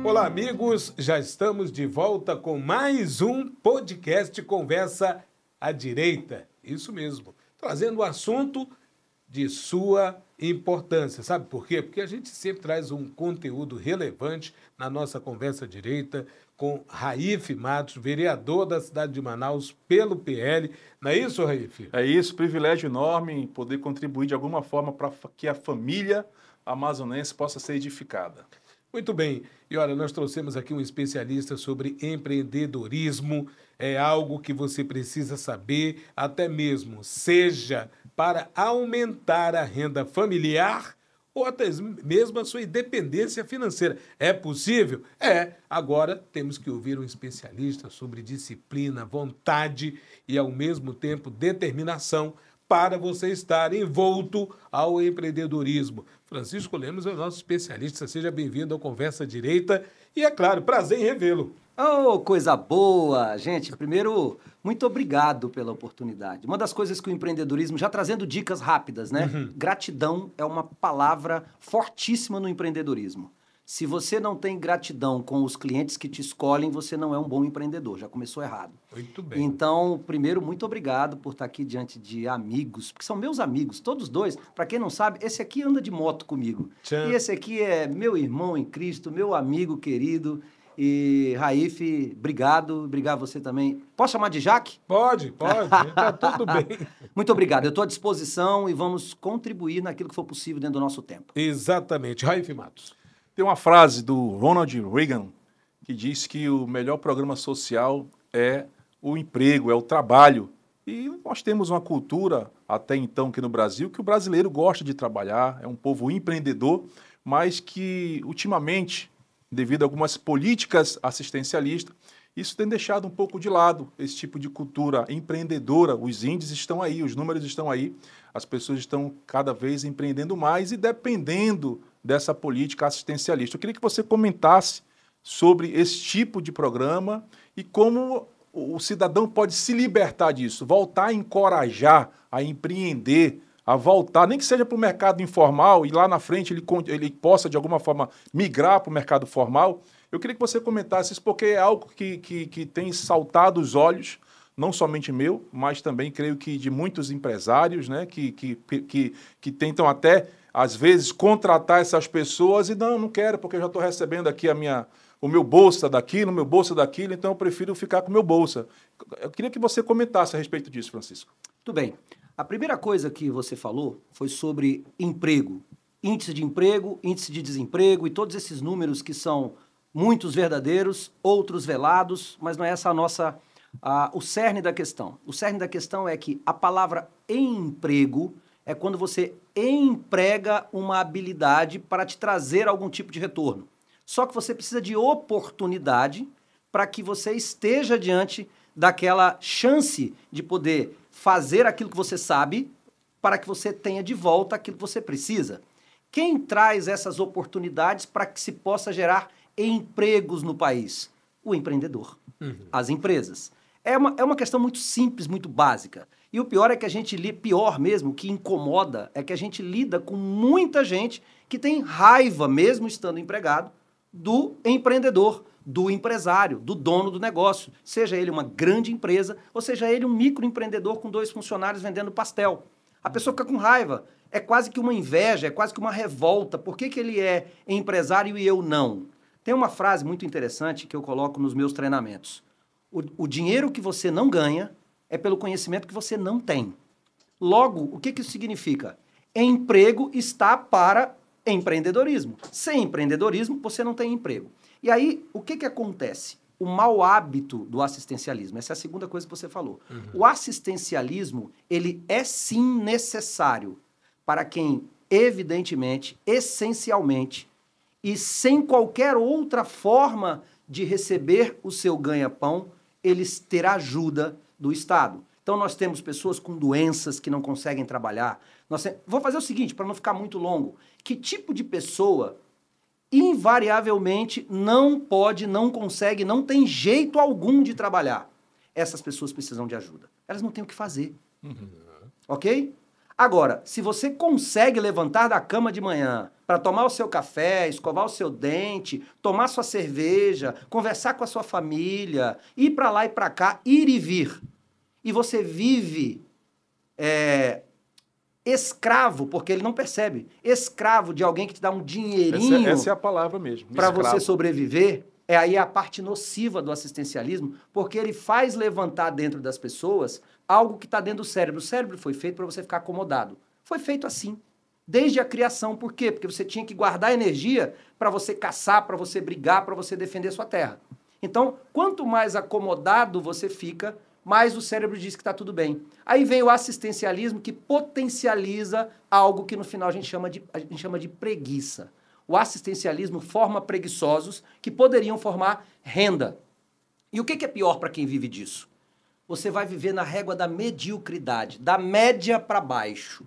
Olá, amigos, já estamos de volta com mais um podcast Conversa à Direita. Isso mesmo, trazendo o assunto de sua importância. Sabe por quê? Porque a gente sempre traz um conteúdo relevante na nossa Conversa à Direita com Raif Matos, vereador da cidade de Manaus pelo PL. Não é isso, Raif? É isso, privilégio enorme em poder contribuir de alguma forma para que a família amazonense possa ser edificada. Muito bem. E olha, nós trouxemos aqui um especialista sobre empreendedorismo. É algo que você precisa saber, até mesmo seja para aumentar a renda familiar ou até mesmo a sua independência financeira. É possível? É. Agora temos que ouvir um especialista sobre disciplina, vontade e, ao mesmo tempo, determinação para você estar envolto ao empreendedorismo. Francisco Lemos é o nosso especialista. Seja bem-vindo ao Conversa Direita e, é claro, prazer em revê-lo. Oh, coisa boa! Gente, primeiro, muito obrigado pela oportunidade. Uma das coisas que o empreendedorismo, já trazendo dicas rápidas, né? Gratidão é uma palavra fortíssima no empreendedorismo. Se você não tem gratidão com os clientes que te escolhem, você não é um bom empreendedor. Já começou errado. Muito bem. Então, primeiro, muito obrigado por estar aqui diante de amigos, porque são meus amigos, todos dois. Para quem não sabe, esse aqui anda de moto comigo. Tchan. E esse aqui é meu irmão em Cristo, meu amigo querido. E, Raif, obrigado você também. Posso chamar de Jaque? Pode, tá tudo bem. Muito obrigado, eu estou à disposição e vamos contribuir naquilo que for possível dentro do nosso tempo. Exatamente. Raif Matos. Tem uma frase do Ronald Reagan que diz que o melhor programa social é o emprego, é o trabalho. E nós temos uma cultura, até então, aqui no Brasil, que o brasileiro gosta de trabalhar, é um povo empreendedor, mas que, ultimamente, devido a algumas políticas assistencialistas, isso tem deixado um pouco de lado esse tipo de cultura empreendedora. Os índices estão aí, os números estão aí, as pessoas estão cada vez empreendendo mais e dependendo dessa política assistencialista. Eu queria que você comentasse sobre esse tipo de programa e como o cidadão pode se libertar disso, voltar a encorajar, a empreender, a voltar, nem que seja para o mercado informal e lá na frente ele possa, de alguma forma, migrar para o mercado formal. Eu queria que você comentasse isso, porque é algo que tem saltado os olhos, não somente meu, mas também creio que de muitos empresários, né, que tentam até, às vezes, contratar essas pessoas e não quero, porque eu já estou recebendo aqui o meu bolsa daquilo, o meu bolsa daquilo, então eu prefiro ficar com o meu bolsa. Eu queria que você comentasse a respeito disso, Francisco. Tudo bem. A primeira coisa que você falou foi sobre emprego. Índice de emprego, índice de desemprego e todos esses números que são muitos verdadeiros, outros velados, mas não é essa o cerne da questão. O cerne da questão é que a palavra emprego é quando você emprega uma habilidade para te trazer algum tipo de retorno. Só que você precisa de oportunidade para que você esteja diante daquela chance de poder fazer aquilo que você sabe para que você tenha de volta aquilo que você precisa. Quem traz essas oportunidades para que se possa gerar empregos no país? O empreendedor, as empresas. É uma questão muito simples, muito básica. E o pior é que pior mesmo, que incomoda, é que a gente lida com muita gente que tem raiva, mesmo estando empregado, do empreendedor, do empresário, do dono do negócio. Seja ele uma grande empresa, ou seja ele um microempreendedor com 2 funcionários vendendo pastel. A pessoa fica com raiva. É quase que uma inveja, é quase que uma revolta. Por que ele é empresário e eu não? Tem uma frase muito interessante que eu coloco nos meus treinamentos. O dinheiro que você não ganha é pelo conhecimento que você não tem. Logo, o que isso significa? Emprego está para empreendedorismo. Sem empreendedorismo, você não tem emprego. E aí, o que acontece? O mau hábito do assistencialismo. Essa é a segunda coisa que você falou. O assistencialismo, ele é sim necessário para quem, evidentemente, essencialmente, e sem qualquer outra forma de receber o seu ganha-pão, eles terão ajuda do Estado. Então, nós temos pessoas com doenças que não conseguem trabalhar. Vou fazer o seguinte, para não ficar muito longo. Que tipo de pessoa, invariavelmente, não pode, não consegue, não tem jeito algum de trabalhar? Essas pessoas precisam de ajuda. Elas não têm o que fazer. Ok? Agora, se você consegue levantar da cama de manhã para tomar o seu café, escovar o seu dente, tomar sua cerveja, conversar com a sua família, ir para lá e para cá, ir e vir. E você vive escravo, porque ele não percebe, escravo de alguém que te dá um dinheirinho Essa é a palavra mesmo. para escravo. você sobreviver, aí a parte nociva do assistencialismo, porque ele faz levantar dentro das pessoas algo que está dentro do cérebro. O cérebro foi feito para você ficar acomodado. Foi feito assim, desde a criação. Por quê? Porque você tinha que guardar energia para você caçar, para você brigar, para você defender sua terra. Então, quanto mais acomodado você fica, mais o cérebro diz que está tudo bem. Aí vem o assistencialismo, que potencializa algo que no final a gente chama de preguiça. O assistencialismo forma preguiçosos que poderiam formar renda. E o que é pior para quem vive disso? Você vai viver na régua da mediocridade, da média para baixo.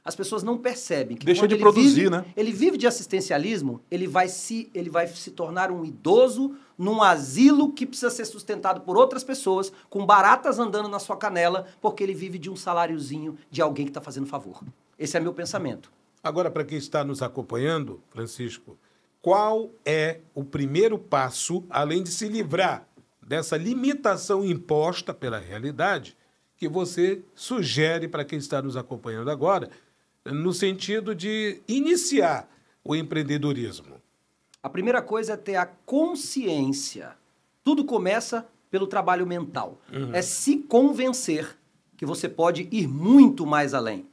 As pessoas não percebem que deixa quando de ele produzir, vive, né? ele vive de assistencialismo, ele vai se tornar um idoso num asilo que precisa ser sustentado por outras pessoas, com baratas andando na sua canela, porque ele vive de um saláriozinho de alguém que está fazendo favor. Esse é meu pensamento. Agora, para quem está nos acompanhando, Francisco, qual é o primeiro passo, além de se livrar dessa limitação imposta pela realidade, que você sugere para quem está nos acompanhando agora, no sentido de iniciar o empreendedorismo? A primeira coisa é ter a consciência. Tudo começa pelo trabalho mental. É se convencer que você pode ir muito mais além.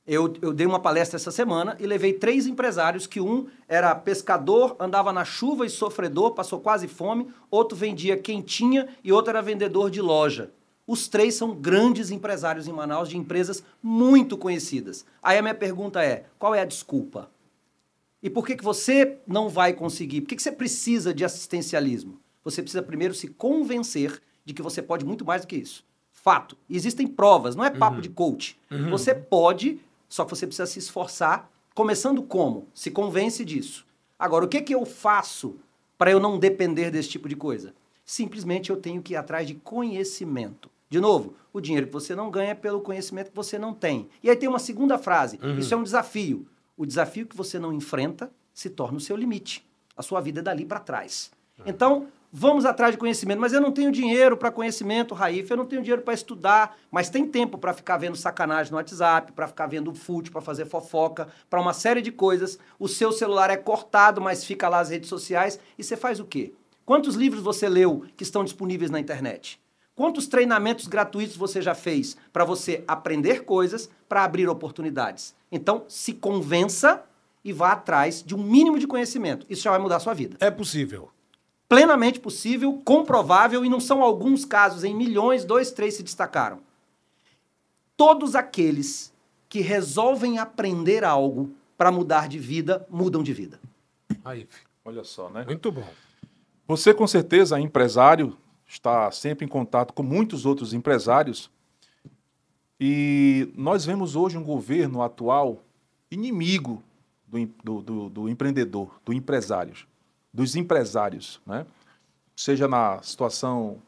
Eu dei uma palestra essa semana e levei 3 empresários, que um era pescador, andava na chuva e sofredor, passou quase fome, outro vendia quentinha e outro era vendedor de loja. Os 3 são grandes empresários em Manaus, de empresas muito conhecidas. Aí a minha pergunta é, qual é a desculpa? E por que você não vai conseguir? Por que você precisa de assistencialismo? Você precisa primeiro se convencer de que você pode muito mais do que isso. Fato. Existem provas, não é papo de coach. Você pode, só que você precisa se esforçar. Começando como? Se convence disso. Agora, o que eu faço para eu não depender desse tipo de coisa? Simplesmente eu tenho que ir atrás de conhecimento. De novo, o dinheiro que você não ganha é pelo conhecimento que você não tem. E aí tem uma segunda frase. Isso é um desafio. O desafio que você não enfrenta se torna o seu limite. A sua vida é dali para trás. Então, vamos atrás de conhecimento. Mas eu não tenho dinheiro para conhecimento, Raif. Eu não tenho dinheiro para estudar. Mas tem tempo para ficar vendo sacanagem no WhatsApp, para ficar vendo fute, para fazer fofoca, para uma série de coisas. O seu celular é cortado, mas fica lá as redes sociais. E você faz o quê? Quantos livros você leu que estão disponíveis na internet? Quantos treinamentos gratuitos você já fez para você aprender coisas, para abrir oportunidades? Então, se convença e vá atrás de um mínimo de conhecimento. Isso já vai mudar a sua vida. É possível. Plenamente possível, comprovável, e não são alguns casos, em milhões, 2, 3 se destacaram. Todos aqueles que resolvem aprender algo para mudar de vida, mudam de vida. Aí, Olha só, né? muito bom. Você, com certeza, é empresário, está sempre em contato com muitos outros empresários. E nós vemos hoje um governo atual inimigo do empreendedor, dos empresários, né? Seja na situação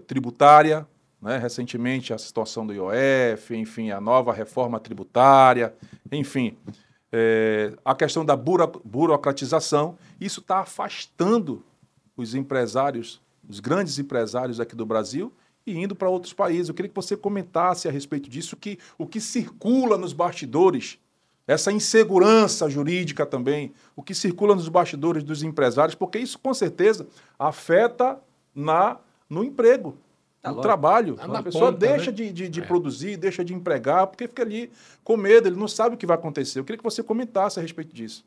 tributária, né? Recentemente a situação do IOF, enfim, a nova reforma tributária, enfim, a questão da burocratização. Isso está afastando os empresários, os grandes empresários aqui do Brasil, e indo para outros países. Eu queria que você comentasse a respeito disso, o que circula nos bastidores, essa insegurança jurídica também, o que circula nos bastidores dos empresários, porque isso com certeza afeta no emprego, no trabalho. Tá na A pessoa ponta, deixa né? de produzir, deixa de empregar, porque fica ali com medo, ele não sabe o que vai acontecer. Eu queria que você comentasse a respeito disso.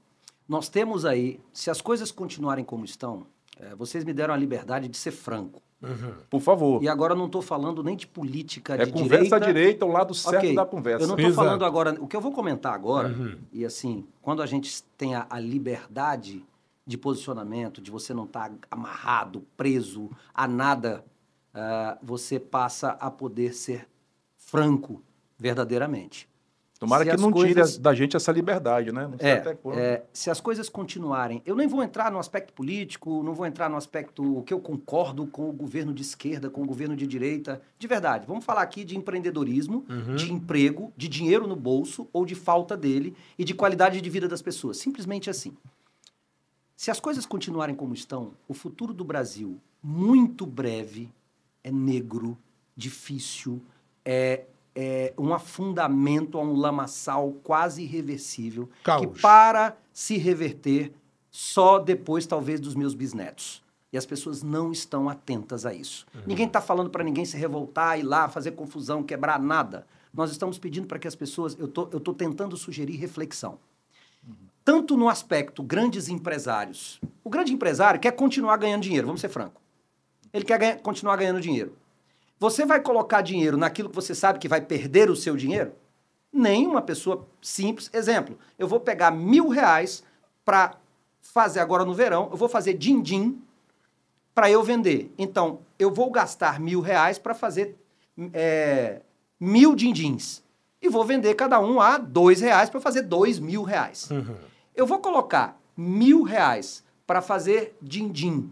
Nós temos aí, se as coisas continuarem como estão, vocês me deram a liberdade de ser franco. Por favor. E agora eu não estou falando nem de política de Conversa à direita. direita, o lado certo Ok, da conversa. eu não estou Exato. falando agora... O que eu vou comentar agora, e assim, quando a gente tem a liberdade de posicionamento, de você não estar amarrado, preso a nada, você passa a poder ser franco verdadeiramente. Tomara Se que as não tire coisas- da gente essa liberdade, né? Não sei até quando. se as coisas continuarem, eu nem vou entrar no aspecto político, não vou entrar no aspecto que eu concordo com o governo de esquerda, com o governo de direita, de verdade. Vamos falar aqui de empreendedorismo, de emprego, de dinheiro no bolso ou de falta dele e de qualidade de vida das pessoas. Simplesmente assim. Se as coisas continuarem como estão, o futuro do Brasil, muito breve, é negro, difícil, é um afundamento a um lamaçal quase irreversível, Caos. que para se reverter só depois, talvez, dos meus bisnetos. E as pessoas não estão atentas a isso. Ninguém está falando para ninguém se revoltar, ir lá, fazer confusão, quebrar nada. Nós estamos pedindo para que as pessoas... Eu tô tentando sugerir reflexão. Tanto no aspecto grandes empresários. O grande empresário quer continuar ganhando dinheiro, vamos ser franco. Ele quer continuar ganhando dinheiro. Você vai colocar dinheiro naquilo que você sabe que vai perder o seu dinheiro? Nem uma pessoa simples. Exemplo, eu vou pegar R$1.000 para fazer agora no verão, eu vou fazer din-din para eu vender. Então, eu vou gastar R$1.000 para fazer 1.000 din-dins. E vou vender cada um a R$2 para fazer R$2.000. Eu vou colocar R$1.000 para fazer din-din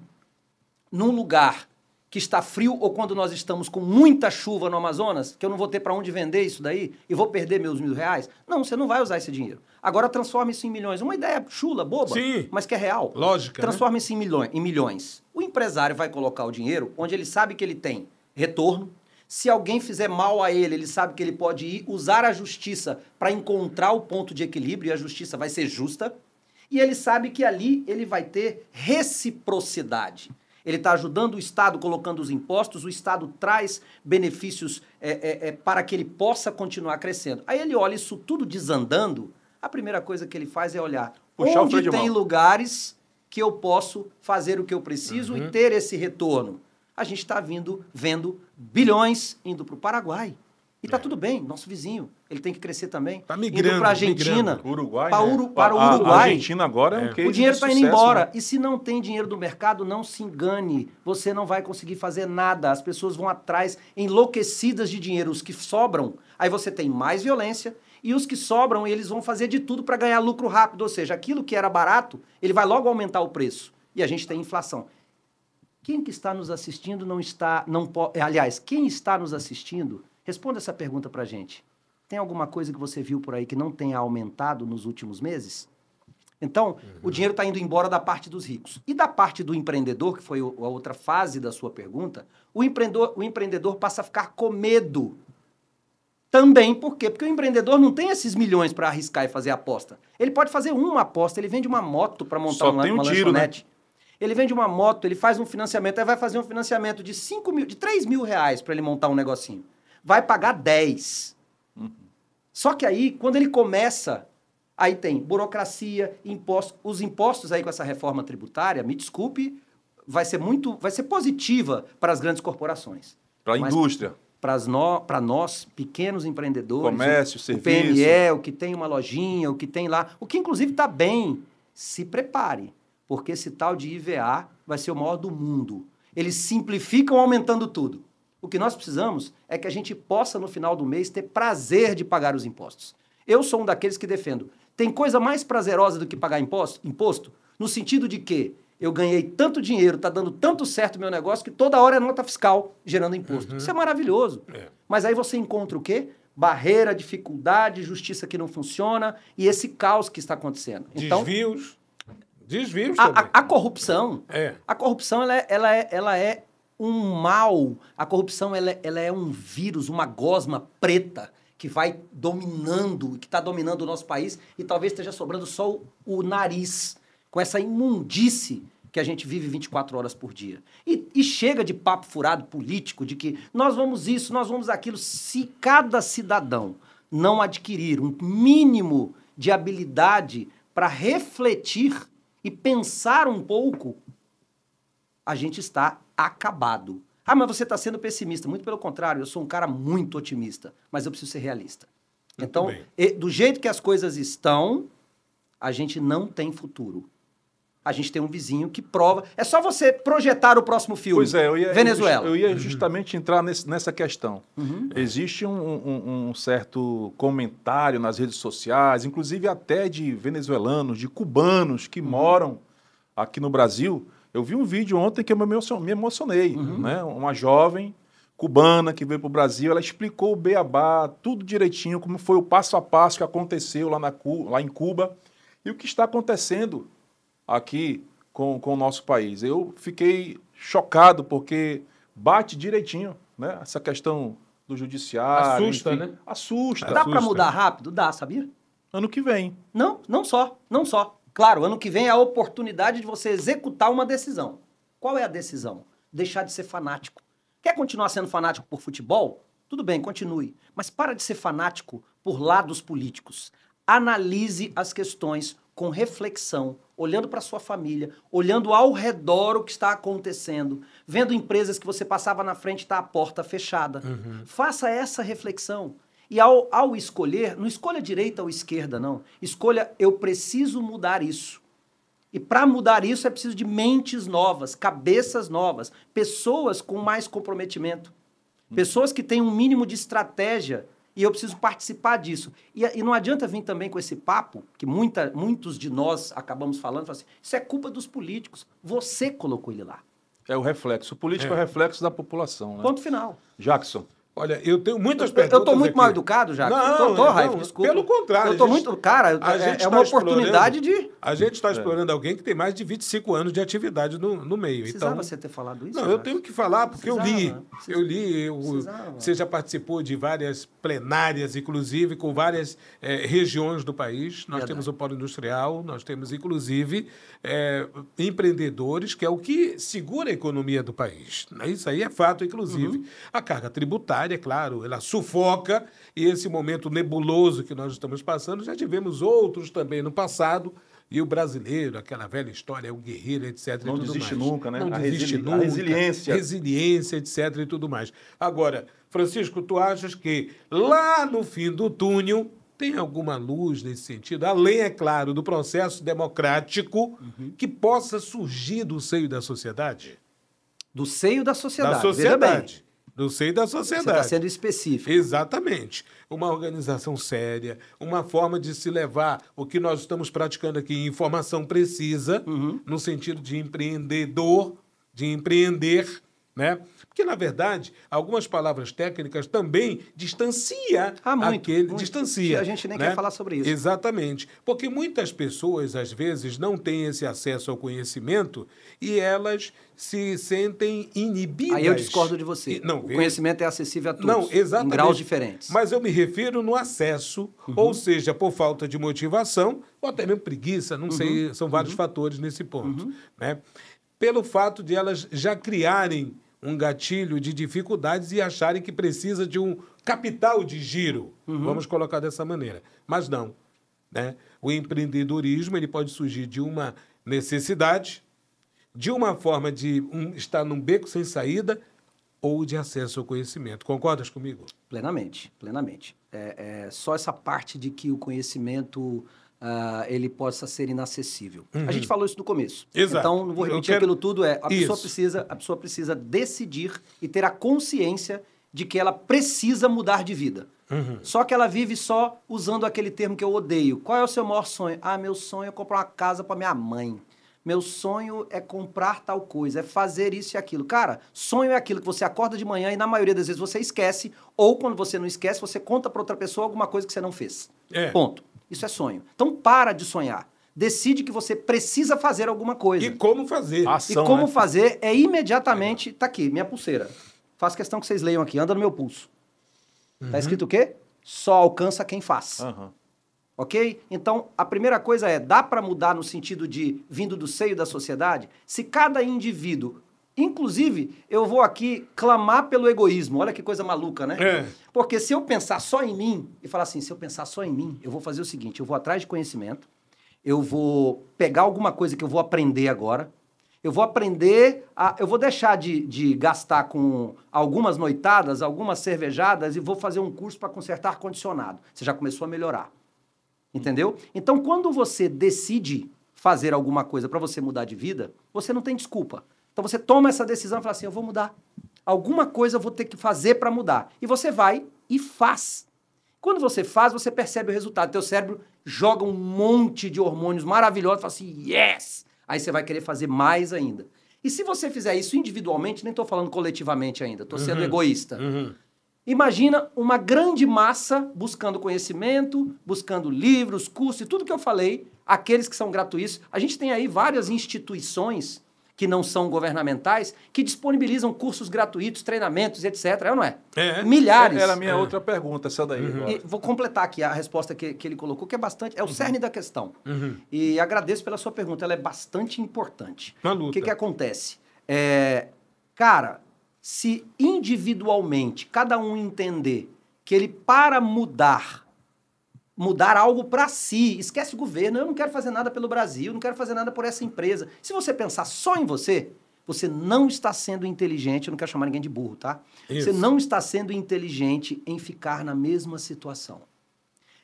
num lugar que está frio ou quando nós estamos com muita chuva no Amazonas, que eu não vou ter para onde vender isso daí e vou perder meus R$1.000? Não, você não vai usar esse dinheiro. Agora transforme isso em milhões. Uma ideia chula, boba, Sim. mas que é real. Lógica, Transforme isso em milhões. O empresário vai colocar o dinheiro onde ele sabe que ele tem retorno. Se alguém fizer mal a ele, ele sabe que ele pode ir usar a justiça para encontrar o ponto de equilíbrio e a justiça vai ser justa. E ele sabe que ali ele vai ter reciprocidade. Ele está ajudando o Estado colocando os impostos, o Estado traz benefícios para que ele possa continuar crescendo. Aí ele olha isso tudo desandando, a primeira coisa que ele faz é olhar Puxar o onde freio de tem mão. lugares que eu posso fazer o que eu preciso e ter esse retorno. A gente está vendo bilhões indo para o Paraguai. E está tudo bem, nosso vizinho, ele tem que crescer também. Tá migrando, indo para a Argentina, migrando. Uruguai, para né? para o A Uruguai. Argentina agora é um case O dinheiro de está indo sucesso, embora. né? E se não tem dinheiro do mercado, não se engane. Você não vai conseguir fazer nada. As pessoas vão atrás enlouquecidas de dinheiro. Os que sobram, aí você tem mais violência. E os que sobram, eles vão fazer de tudo para ganhar lucro rápido. Ou seja, aquilo que era barato, ele vai logo aumentar o preço. E a gente tem inflação. Quem que está nos assistindo não está... Aliás, quem está nos assistindo... Responda essa pergunta pra gente. Tem alguma coisa que você viu por aí que não tenha aumentado nos últimos meses? Então, o dinheiro está indo embora da parte dos ricos. E da parte do empreendedor, que foi a outra fase da sua pergunta, o empreendedor passa a ficar com medo. Também, por quê? Porque o empreendedor não tem esses milhões para arriscar e fazer aposta. Ele pode fazer uma aposta, ele vende uma moto para montar Só uma tem um tiro, lanchonete. Ele vende uma moto, ele faz um financiamento, aí vai fazer um financiamento de R$3.000 para ele montar um negocinho. Vai pagar 10. Só que aí, quando ele começa, aí tem burocracia, impostos. Os impostos aí com essa reforma tributária, me desculpe, vai ser positiva para as grandes corporações. Para a Mas indústria. Para nós, pequenos empreendedores, Comércio, o serviço. PME, o que tem uma lojinha, o que tem lá, o que inclusive está bem, se prepare, porque esse tal de IVA vai ser o maior do mundo. Eles simplificam aumentando tudo. O que nós precisamos é que a gente possa, no final do mês, ter prazer de pagar os impostos. Eu sou um daqueles que defendo. Tem coisa mais prazerosa do que pagar imposto? No sentido de que eu ganhei tanto dinheiro, está dando tanto certo o meu negócio, que toda hora é nota fiscal gerando imposto. Isso é maravilhoso. Mas aí você encontra o quê? Barreira, dificuldade, justiça que não funciona e esse caos que está acontecendo. Então, Desvios também. a corrupção, É. a corrupção ela é um mal. A corrupção ela é um vírus, uma gosma preta que vai dominando, que está dominando o nosso país e talvez esteja sobrando só o nariz com essa imundície que a gente vive 24 horas por dia. E chega de papo furado político de que nós vamos isso, nós vamos aquilo. Se cada cidadão não adquirir um mínimo de habilidade para refletir e pensar um pouco, a gente está acabado. Ah, mas você está sendo pessimista. Muito pelo contrário, eu sou um cara muito otimista, mas eu preciso ser realista. Muito Então, do jeito que as coisas estão, a gente não tem futuro. A gente tem um vizinho que prova. É só você projetar o próximo filme. Pois é, Venezuela. Eu ia justamente entrar nessa questão. Existe um certo comentário nas redes sociais, inclusive até de venezuelanos, de cubanos que moram aqui no Brasil. Eu vi um vídeo ontem que eu me emocionei, né? Uma jovem cubana que veio para o Brasil, ela explicou o beabá, tudo direitinho, como foi o passo a passo que aconteceu lá em Cuba e o que está acontecendo aqui com o nosso país. Eu fiquei chocado porque bate direitinho, né? Essa questão do judiciário. Assusta, enfim, né? Assusta. Dá para mudar rápido? Dá, sabia? Ano que vem. Não só. Claro, ano que vem é a oportunidade de você executar uma decisão. Qual é a decisão? Deixar de ser fanático. Quer continuar sendo fanático por futebol? Tudo bem, continue. Mas para de ser fanático por lados políticos. Analise as questões com reflexão, olhando para sua família, olhando ao redor o que está acontecendo, vendo empresas que você passava na frente e está a porta fechada. Faça essa reflexão. E ao escolher, não escolha direita ou esquerda, não. Escolha, eu preciso mudar isso. E para mudar isso é preciso de mentes novas, cabeças novas, pessoas com mais comprometimento, pessoas que têm um mínimo de estratégia, e eu preciso participar disso. E não adianta vir também com esse papo, que muitos de nós acabamos falando assim, isso é culpa dos políticos, você colocou ele lá. É o reflexo. O político é o reflexo da população, né? Ponto final. Jackson. Olha, eu tenho muitas perguntas. Eu estou muito aqui. mal educado, já. Não, tô, Raif, desculpa. pelo contrário. Eu estou muito... Cara, é uma oportunidade de... A gente está explorando alguém que tem mais de 25 anos de atividade no meio. Precisava então, você ter falado isso? Não, eu tenho que falar, porque eu li. Precisava. Você já participou de várias plenárias, inclusive, com várias regiões do país. Nós temos o Polo Industrial, nós temos, inclusive, empreendedores, que é o que segura a economia do país. Isso aí é fato, inclusive. A carga tributária, é claro, ela sufoca, e esse momento nebuloso que nós estamos passando, já tivemos outros também no passado, e o brasileiro, aquela velha história, o guerreiro, etc. Não desiste nunca, né? Não desiste nunca. A resiliência. Resiliência, etc. e tudo mais. Agora, Francisco, tu achas que lá no fim do túnel tem alguma luz nesse sentido? Além, é claro, do processo democrático que possa surgir do seio da sociedade? Do seio da sociedade. Da sociedade. Do seio da sociedade. Você está sendo específico. Exatamente. Uma organização séria, uma forma de se levar o que nós estamos praticando aqui, informação precisa, no sentido de empreendedor, de empreender, né? Porque, na verdade, algumas palavras técnicas também distancia muito. Distancia. A gente nem né? quer falar sobre isso. Exatamente. Porque muitas pessoas, às vezes, não têm esse acesso ao conhecimento e elas se sentem inibidas. Aí eu discordo de você. O conhecimento é acessível a todos, não, exatamente, em graus diferentes. Mas eu me refiro no acesso, ou seja, por falta de motivação, ou até mesmo preguiça, não sei, são vários fatores nesse ponto. Né? Pelo fato de elas já criarem um gatilho de dificuldades e acharem que precisa de um capital de giro, vamos colocar dessa maneira. Mas não. Né? O empreendedorismo ele pode surgir de uma necessidade, de uma forma de estar num beco sem saída ou de acesso ao conhecimento. Concordas comigo? Plenamente. Só essa parte de que o conhecimento ele possa ser inacessível. A gente falou isso no começo. Exato. Então, não vou repetir aquilo tudo. A pessoa precisa decidir e ter a consciência de que ela precisa mudar de vida. Só que ela vive só usando aquele termo que eu odeio. Qual é o seu maior sonho? Meu sonho é comprar uma casa para minha mãe. Meu sonho é comprar tal coisa, é fazer isso e aquilo. Cara, sonho é aquilo que você acorda de manhã e na maioria das vezes você esquece, ou quando você não esquece, você conta para outra pessoa alguma coisa que você não fez. Ponto. Isso é sonho. Então para de sonhar. Decide que você precisa fazer alguma coisa. E como fazer. Ação, e como né? fazer é imediatamente... Tá aqui, minha pulseira. Faço questão que vocês leiam aqui. Anda no meu pulso. Tá escrito o quê? Só alcança quem faz. Ok? Então, a primeira coisa é, dá para mudar no sentido de vindo do seio da sociedade? Se cada indivíduo... Inclusive, eu vou aqui clamar pelo egoísmo. Olha que coisa maluca, né? Porque se eu pensar só em mim, e falar assim, se eu pensar só em mim, eu vou fazer o seguinte, eu vou atrás de conhecimento, eu vou pegar alguma coisa que eu vou aprender agora, eu vou deixar de gastar com algumas noitadas, algumas cervejadas e vou fazer um curso para consertar ar-condicionado. Você já começou a melhorar. Entendeu? Então, quando você decide fazer alguma coisa para você mudar de vida, você não tem desculpa. Então você toma essa decisão e fala assim, eu vou mudar. Alguma coisa eu vou ter que fazer para mudar. E você vai e faz. Quando você faz, você percebe o resultado. Teu cérebro joga um monte de hormônios maravilhosos e fala assim, yes! Aí você vai querer fazer mais ainda. E se você fizer isso individualmente, nem estou falando coletivamente ainda, estou sendo egoísta. Imagina uma grande massa buscando conhecimento, buscando livros, cursos e tudo que eu falei, aqueles que são gratuitos. A gente tem aí várias instituições que não são governamentais, que disponibilizam cursos gratuitos, treinamentos, etc. É ou não é? Milhares. Era a minha outra pergunta, essa daí. E vou completar aqui a resposta que ele colocou, que é bastante, é o cerne da questão. E agradeço pela sua pergunta, ela é bastante importante. Na luta. O que acontece? Cara, se individualmente cada um entender que ele, para mudar algo para si, esquece o governo, eu não quero fazer nada pelo Brasil, não quero fazer nada por essa empresa. Se você pensar só em você, você não está sendo inteligente, eu não quero chamar ninguém de burro, tá? Isso. Você não está sendo inteligente em ficar na mesma situação.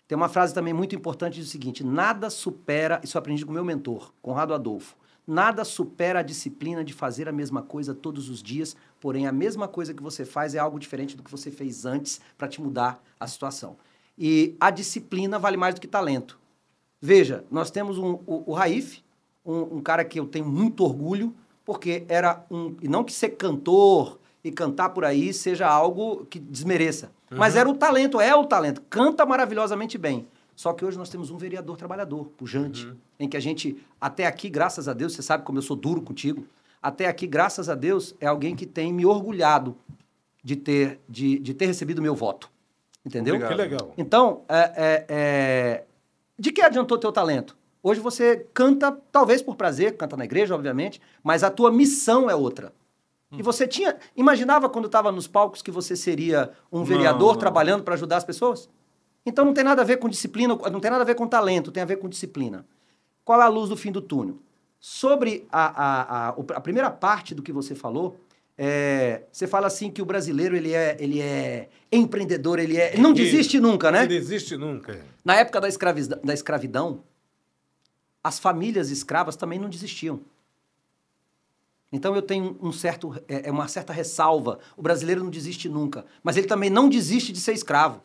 Tem uma frase também muito importante, diz o seguinte, nada supera, isso eu aprendi com o meu mentor, Conrado Adolfo, nada supera a disciplina de fazer a mesma coisa todos os dias, porém a mesma coisa que você faz é algo diferente do que você fez antes para te mudar a situação. E a disciplina vale mais do que talento. Veja, nós temos o Raif, um cara que eu tenho muito orgulho, porque era e não que ser cantor e cantar por aí seja algo que desmereça, mas era o talento, canta maravilhosamente bem. Só que hoje nós temos um vereador trabalhador, pujante, em que a gente, até aqui, graças a Deus, você sabe como eu sou duro contigo, até aqui, graças a Deus, é alguém que tem me orgulhado de ter recebido o meu voto. Entendeu? Que legal. Então, de que adiantou teu talento? Hoje você canta, talvez por prazer, canta na igreja, obviamente, mas a tua missão é outra. E você imaginava quando estava nos palcos que você seria um vereador trabalhando para ajudar as pessoas? Então não tem nada a ver com disciplina, não tem nada a ver com talento, tem a ver com disciplina. Qual é a luz do fim do túnel? Sobre a primeira parte do que você falou, você fala assim que o brasileiro ele é empreendedor, ele não desiste nunca, né? Não desiste nunca. Na época da escravidão, as famílias escravas também não desistiam. Então eu tenho uma certa ressalva. O brasileiro não desiste nunca, mas ele também não desiste de ser escravo.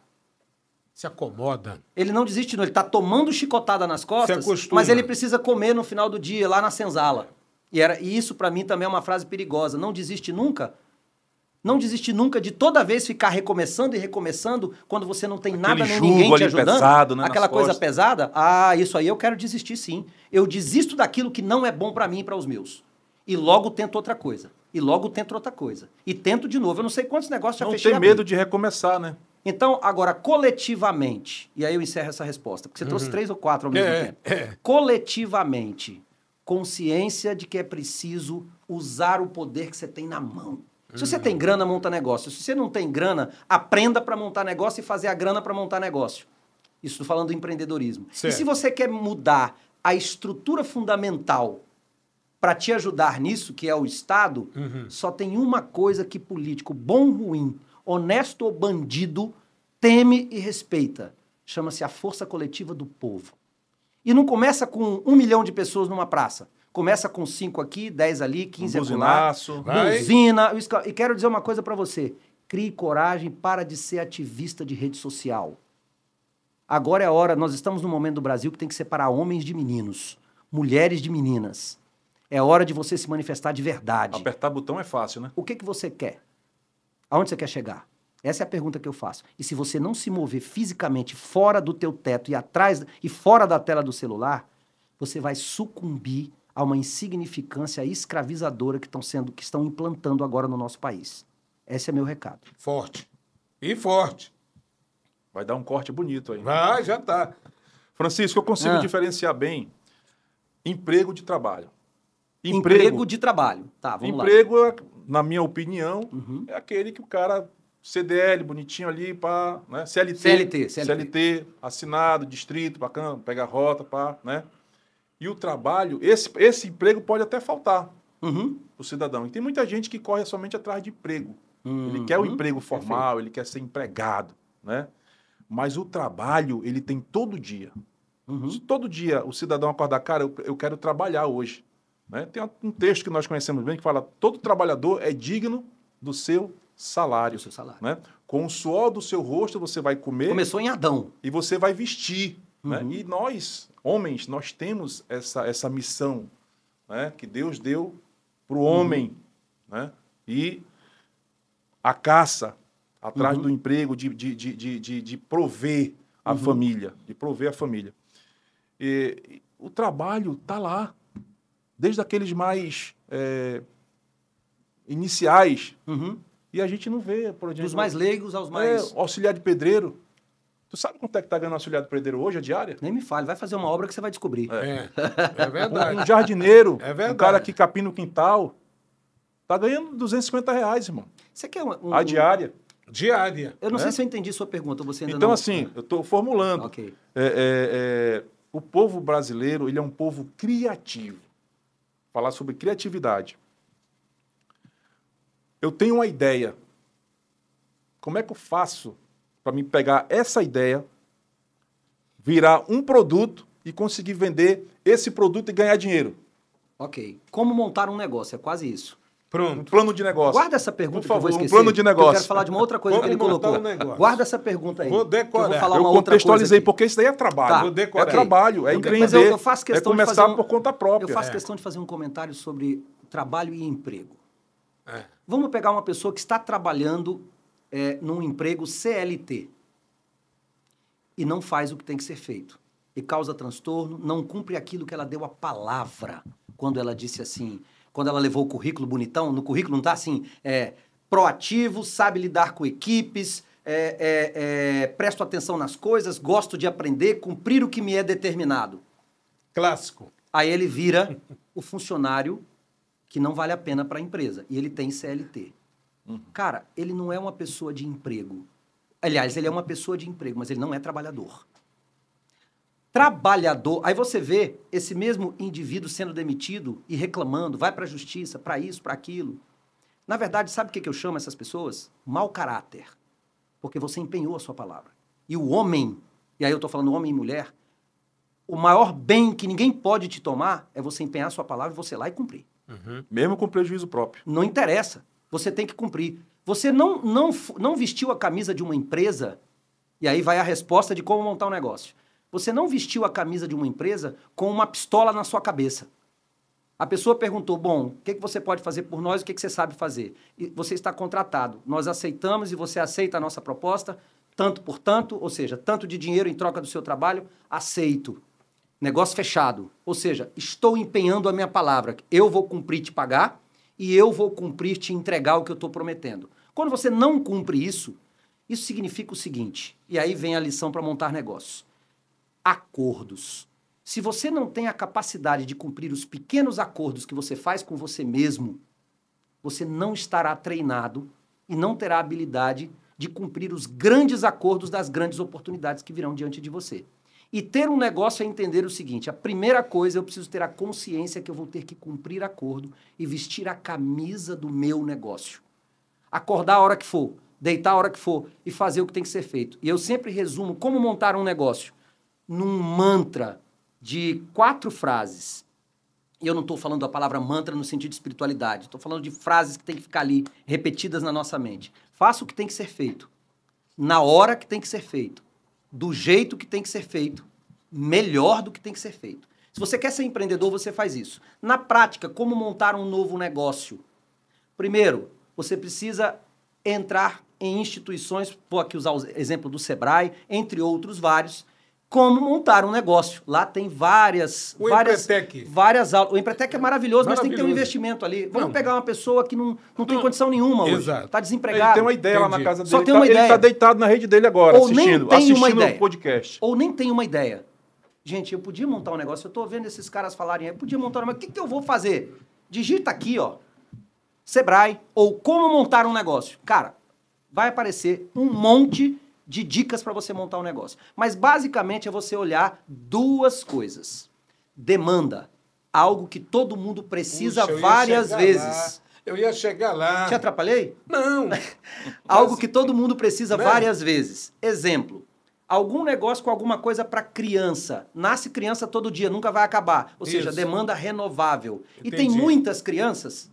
Se acomoda. Ele não desiste, não. Ele está tomando chicotada nas costas, mas ele precisa comer no final do dia, lá na senzala. E isso, para mim, também é uma frase perigosa. Não desiste nunca. Não desiste nunca de toda vez ficar recomeçando e recomeçando quando você não tem nada nem ninguém te ajudando. Pesado, né, aquela coisa pesada. Isso aí eu quero desistir, sim. Eu desisto daquilo que não é bom para mim e para os meus. E logo tento outra coisa. E logo tento outra coisa. E tento de novo. Eu não sei quantos negócios já fechei. Não tem medo de recomeçar, né? Então, agora, coletivamente, e aí eu encerro essa resposta, porque você trouxe 3 ou 4 ao mesmo tempo. Coletivamente, consciência de que é preciso usar o poder que você tem na mão. Se você tem grana, monta negócio. Se você não tem grana, aprenda para montar negócio e fazer a grana para montar negócio. Isso estou falando do empreendedorismo. Certo. E se você quer mudar a estrutura fundamental para te ajudar nisso, que é o Estado, só tem uma coisa que político, bom ou ruim, honesto ou bandido, teme e respeita. Chama-se a força coletiva do povo. E não começa com 1 milhão de pessoas numa praça. Começa com 5 aqui, 10 ali, 15 acolá. Buzina. E quero dizer uma coisa para você. Crie coragem, para de ser ativista de rede social. Agora é a hora, nós estamos num momento do Brasil que tem que separar homens de meninos, mulheres de meninas. É hora de você se manifestar de verdade. Apertar botão é fácil, né? O que você quer? Aonde você quer chegar? Essa é a pergunta que eu faço. E se você não se mover fisicamente fora do teu teto e atrás e fora da tela do celular, você vai sucumbir a uma insignificância escravizadora que estão implantando agora no nosso país. Esse é meu recado. Forte. E forte. Vai dar um corte bonito aí. Vai, já tá. Francisco, eu consigo diferenciar bem emprego de trabalho. Emprego de trabalho. Tá, vamos lá. Emprego, na minha opinião, é aquele que o cara... CDL, bonitinho ali, para né? CLT, assinado, distrito, bacana, pega a rota, né? E o trabalho, esse emprego pode até faltar o cidadão. E tem muita gente que corre somente atrás de emprego. Ele quer o emprego formal, ele quer ser empregado, né? Mas o trabalho, ele tem todo dia. Se todo dia o cidadão acordar, cara, eu quero trabalhar hoje. Né? Tem um texto que nós conhecemos bem que fala: todo trabalhador é digno do seu salário. Do seu salário. Né? Com o suor do seu rosto você vai comer. Começou em Adão. E você vai vestir. Né? E nós, homens, nós temos essa missão, né? Que Deus deu para o homem. Né? E a caça atrás do emprego, de prover a família. De prover a família. E o trabalho está lá. Desde aqueles mais iniciais. E a gente não vê, por exemplo... Dos mais leigos aos mais... auxiliar de pedreiro. Tu sabe quanto é que está ganhando auxiliar de pedreiro hoje, a diária? Nem me fale, vai fazer uma obra que você vai descobrir. É verdade. Um jardineiro, É verdade. um cara que capina o quintal, tá ganhando R$250, irmão. Você quer A diária. Diária. Eu não né? sei se eu entendi sua pergunta, você ainda Então, não... assim, eu estou formulando. Ok. O povo brasileiro, ele é um povo criativo. Falar sobre criatividade. Eu tenho uma ideia. Como é que eu faço para me pegar essa ideia, virar um produto e conseguir vender esse produto e ganhar dinheiro? Ok. Como montar um negócio, é quase isso. Um Pronto. plano de negócio. Guarda essa pergunta Por favor, que eu vou esquecer. um plano de negócio. Eu quero falar de uma outra coisa Como que ele montar colocou. um negócio. Guarda essa pergunta aí. Vou decorar. Que eu vou falar Eu uma outra coisa contextualizei, aqui. porque isso daí é trabalho. Tá, É ok. trabalho, é Mas empreender, eu faço questão é de começar fazer por conta própria. Eu faço questão de fazer um comentário sobre trabalho e emprego. É. Vamos pegar uma pessoa que está trabalhando num emprego CLT e não faz o que tem que ser feito. E causa transtorno, não cumpre aquilo que ela deu a palavra. Quando ela disse assim, quando ela levou o currículo bonitão, no currículo não está assim, proativo, sabe lidar com equipes, presto atenção nas coisas, gosto de aprender, cumprir o que me é determinado. Clássico. Aí ele vira o funcionário que não vale a pena para a empresa. E ele tem CLT. Cara, ele não é uma pessoa de emprego. Aliás, ele é uma pessoa de emprego, mas ele não é trabalhador. Trabalhador... Aí você vê esse mesmo indivíduo sendo demitido e reclamando, vai para a justiça, para isso, para aquilo. Na verdade, sabe o que eu chamo essas pessoas? Mau caráter. Porque você empenhou a sua palavra. E o homem, e aí eu estou falando homem e mulher, o maior bem que ninguém pode te tomar é você empenhar a sua palavra e você ir lá e cumprir. Mesmo com prejuízo próprio. Não interessa. Você tem que cumprir. Você não vestiu a camisa de uma empresa, e aí vai a resposta de como montar um negócio. Você não vestiu a camisa de uma empresa com uma pistola na sua cabeça. A pessoa perguntou, bom, o que você pode fazer por nós, o que você sabe fazer? E você está contratado. Nós aceitamos e você aceita a nossa proposta, tanto por tanto, ou seja, tanto de dinheiro em troca do seu trabalho, aceito. Negócio fechado. Ou seja, estou empenhando a minha palavra. Eu vou cumprir te pagar e eu vou cumprir te entregar o que eu estou prometendo. Quando você não cumpre isso, isso significa o seguinte, e aí vem a lição para montar negócios. Acordos. Se você não tem a capacidade de cumprir os pequenos acordos que você faz com você mesmo, você não estará treinado e não terá habilidade de cumprir os grandes acordos das grandes oportunidades que virão diante de você. E ter um negócio é entender o seguinte, a primeira coisa, eu preciso ter a consciência que eu vou ter que cumprir acordo e vestir a camisa do meu negócio. Acordar a hora que for, deitar a hora que for e fazer o que tem que ser feito. E eu sempre resumo como montar um negócio num mantra de 4 frases. E eu não estou falando da palavra mantra no sentido de espiritualidade, estou falando de frases que tem que ficar ali, repetidas na nossa mente. Faça o que tem que ser feito, na hora que tem que ser feito, do jeito que tem que ser feito, melhor do que tem que ser feito. Se você quer ser empreendedor, você faz isso. Na prática, como montar um novo negócio? Primeiro, você precisa entrar em instituições, vou aqui usar o exemplo do Sebrae, entre outros vários, como montar um negócio. Lá tem várias aulas. O Empretec é maravilhoso, mas tem que ter um investimento ali. Vamos pegar uma pessoa que não tem condição nenhuma hoje. Está desempregado. Ele tem uma ideia lá na casa dele. Só tem uma ideia. Ele está deitado na rede dele agora, Ou assistindo o podcast. Ou nem tem uma ideia. Gente, eu podia montar um negócio, eu estou vendo esses caras falarem, eu podia montar um negócio, o que eu vou fazer? Digita aqui, ó, Sebrae, ou como montar um negócio. Cara, vai aparecer um monte de dicas para você montar um negócio. Mas, basicamente, é você olhar 2 coisas. Demanda, algo que todo mundo precisa várias vezes. Eu ia chegar lá. Te atrapalhei? Não. Algo que todo mundo precisa várias vezes. Exemplo, Algum negócio com alguma coisa para criança. Nasce criança todo dia, nunca vai acabar. Ou seja, Isso. demanda renovável. E tem Entendi. muitas crianças,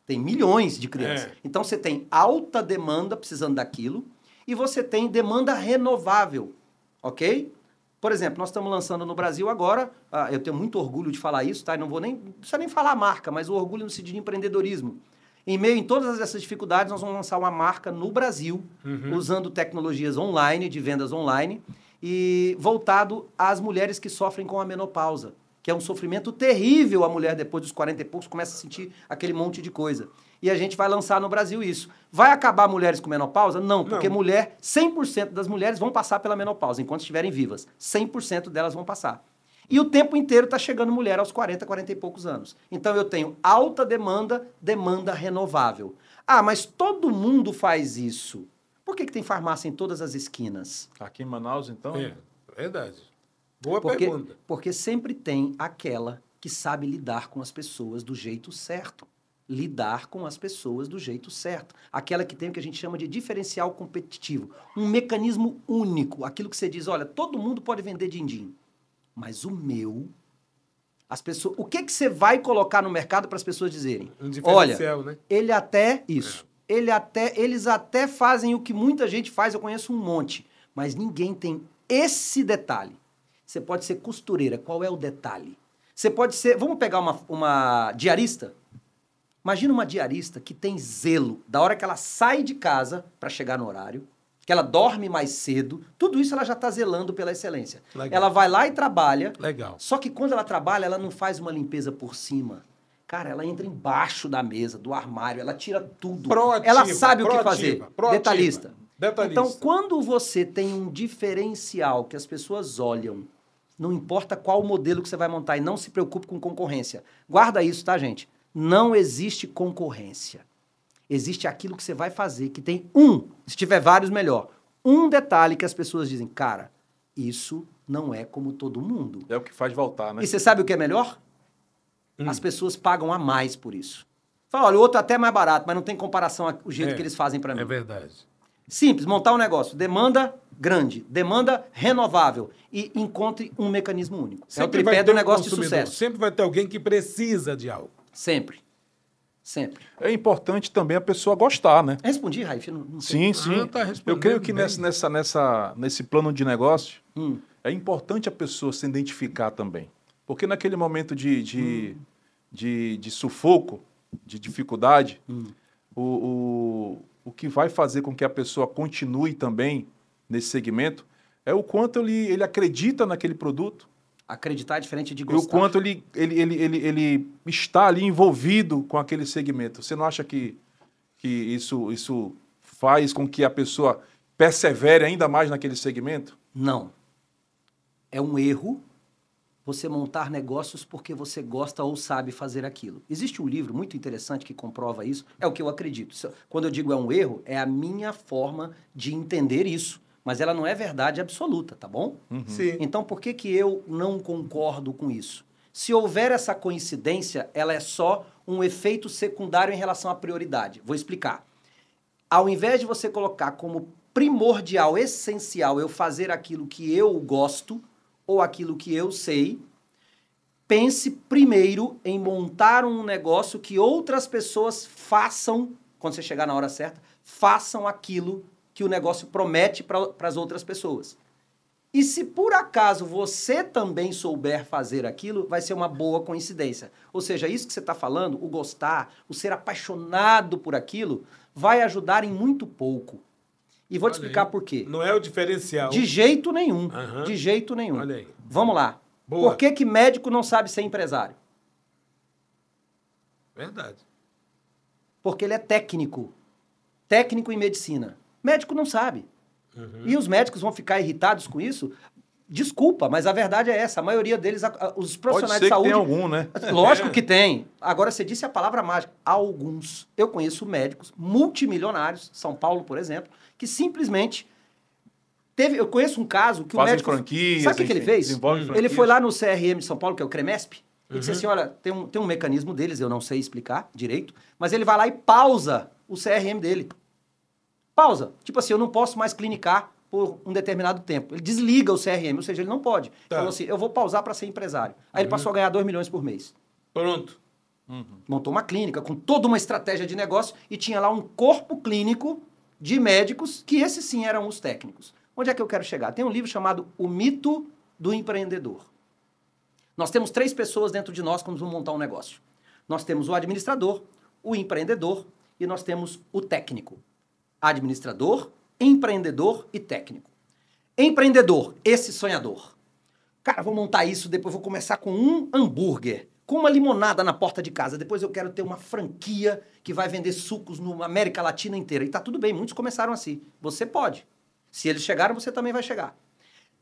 tem milhões de crianças. É. Então você tem alta demanda precisando daquilo e você tem demanda renovável, ok? Por exemplo, nós estamos lançando no Brasil agora, eu tenho muito orgulho de falar isso, tá? E não precisa nem falar a marca, mas o orgulho no sentido de empreendedorismo. Em meio a todas essas dificuldades, nós vamos lançar uma marca no Brasil, usando tecnologias online, de vendas online, e voltado às mulheres que sofrem com a menopausa, que é um sofrimento terrível. A mulher, depois dos 40 e poucos, começa a sentir aquele monte de coisa. E a gente vai lançar no Brasil isso. Vai acabar mulheres com menopausa? Não, porque 100% das mulheres vão passar pela menopausa, enquanto estiverem vivas. 100% delas vão passar. E o tempo inteiro está chegando mulher aos 40, 40 e poucos anos. Então eu tenho alta demanda, demanda renovável. Ah, mas todo mundo faz isso. Por que tem farmácia em todas as esquinas? Aqui em Manaus, então... É, verdade. Boa pergunta. Porque sempre tem aquela que sabe lidar com as pessoas do jeito certo. Lidar com as pessoas do jeito certo. Aquela que tem o que a gente chama de diferencial competitivo. Um mecanismo único. Aquilo que você diz, olha, todo mundo pode vender din-din. Mas o meu, as pessoas, o que você vai colocar no mercado para as pessoas dizerem? Um diferencial, né? Ele até isso. Eles até fazem o que muita gente faz, eu conheço um monte, mas ninguém tem esse detalhe. Você pode ser costureira, qual é o detalhe? Você pode ser, vamos pegar uma diarista? Imagina uma diarista que tem zelo da hora que ela sai de casa para chegar no horário, que ela dorme mais cedo, tudo isso ela já está zelando pela excelência. Legal. Ela vai lá e trabalha. Legal. Só que quando ela trabalha, ela não faz uma limpeza por cima. Cara, ela entra embaixo da mesa, do armário, ela tira tudo. Proativa, ela sabe o que proativa, fazer. proativa. Detalhista. Detalhista. Então, quando você tem um diferencial que as pessoas olham, não importa qual modelo que você vai montar, e não se preocupe com concorrência. Guarda isso, tá, gente? Não existe concorrência. Existe aquilo que você vai fazer, que tem se tiver vários, melhor. Um detalhe que as pessoas dizem, cara, isso não é como todo mundo. É o que faz voltar, né? E você sabe o que é melhor? As pessoas pagam a mais por isso. Fala, olha, o outro é até mais barato, mas não tem comparação ao jeito que eles fazem para mim. É verdade. Simples, montar um negócio. Demanda grande, demanda renovável e encontre um mecanismo único. É o tripé do negócio de sucesso. Sempre vai ter alguém que precisa de algo. Sempre. Sempre. É importante também a pessoa gostar, né? Respondi, Raif? Não sei. Sim, sim. tá respondendo Eu creio que bem. nesse plano de negócio, é importante a pessoa se identificar também. Porque naquele momento de sufoco, de dificuldade, o que vai fazer com que a pessoa continue também nesse segmento é o quanto ele acredita naquele produto, Acreditar é diferente de e o gostar. quanto ele está ali envolvido com aquele segmento. Você não acha que isso faz com que a pessoa persevere ainda mais naquele segmento? Não. É um erro você montar negócios porque você gosta ou sabe fazer aquilo. Existe um livro muito interessante que comprova isso, é o que eu acredito. Quando eu digo é um erro, é a minha forma de entender isso. Mas ela não é verdade absoluta, tá bom? Sim. Então, por que eu não concordo com isso? Se houver essa coincidência, ela é só um efeito secundário em relação à prioridade. Vou explicar. Ao invés de você colocar como primordial, essencial, eu fazer aquilo que eu gosto ou aquilo que eu sei, pense primeiro em montar um negócio que outras pessoas façam, quando você chegar na hora certa, façam aquilo que o negócio promete para as outras pessoas. E se por acaso você também souber fazer aquilo, vai ser uma boa coincidência. Ou seja, isso que você está falando, o gostar, o ser apaixonado por aquilo, vai ajudar em muito pouco. E vou te explicar por quê. Não é o diferencial. De jeito nenhum. Aham. De jeito nenhum. Olha aí. Vamos lá. Boa. Por que médico não sabe ser empresário? Verdade. Porque ele é técnico. Técnico em medicina. Médico não sabe. E os médicos vão ficar irritados com isso? Desculpa, mas a verdade é essa. A maioria deles, os profissionais de saúde... Pode ser que tenha algum, né? Lógico que tem. Agora, você disse a palavra mágica. Alguns. Eu conheço médicos multimilionários, São Paulo, por exemplo, que simplesmente... Eu conheço um caso que o Fazem médico... franquias, Sabe o que ele enfim, fez? desenvolvem Ele franquias. foi lá no CRM de São Paulo, que é o CREMESP, e disse assim, olha, tem um mecanismo deles, eu não sei explicar direito, mas ele vai lá e pausa o CRM dele. Pausa. Tipo assim, eu não posso mais clinicar por um determinado tempo. Ele desliga o CRM, ou seja, ele não pode. Tá. Falou assim, eu vou pausar para ser empresário. Aí ele passou a ganhar 2 milhões por mês. Pronto. Montou uma clínica com toda uma estratégia de negócio e tinha lá um corpo clínico de médicos, que esses sim eram os técnicos. Onde é que eu quero chegar? Tem um livro chamado O Mito do Empreendedor. Nós temos 3 pessoas dentro de nós quando vamos montar um negócio. Nós temos o administrador, o empreendedor e nós temos o técnico. Administrador, empreendedor e técnico. Empreendedor, esse sonhador. Cara, vou montar isso, depois vou começar com um hambúrguer, com uma limonada na porta de casa. Depois eu quero ter uma franquia que vai vender sucos na América Latina inteira. E tá tudo bem, muitos começaram assim. Você pode. Se eles chegaram, você também vai chegar.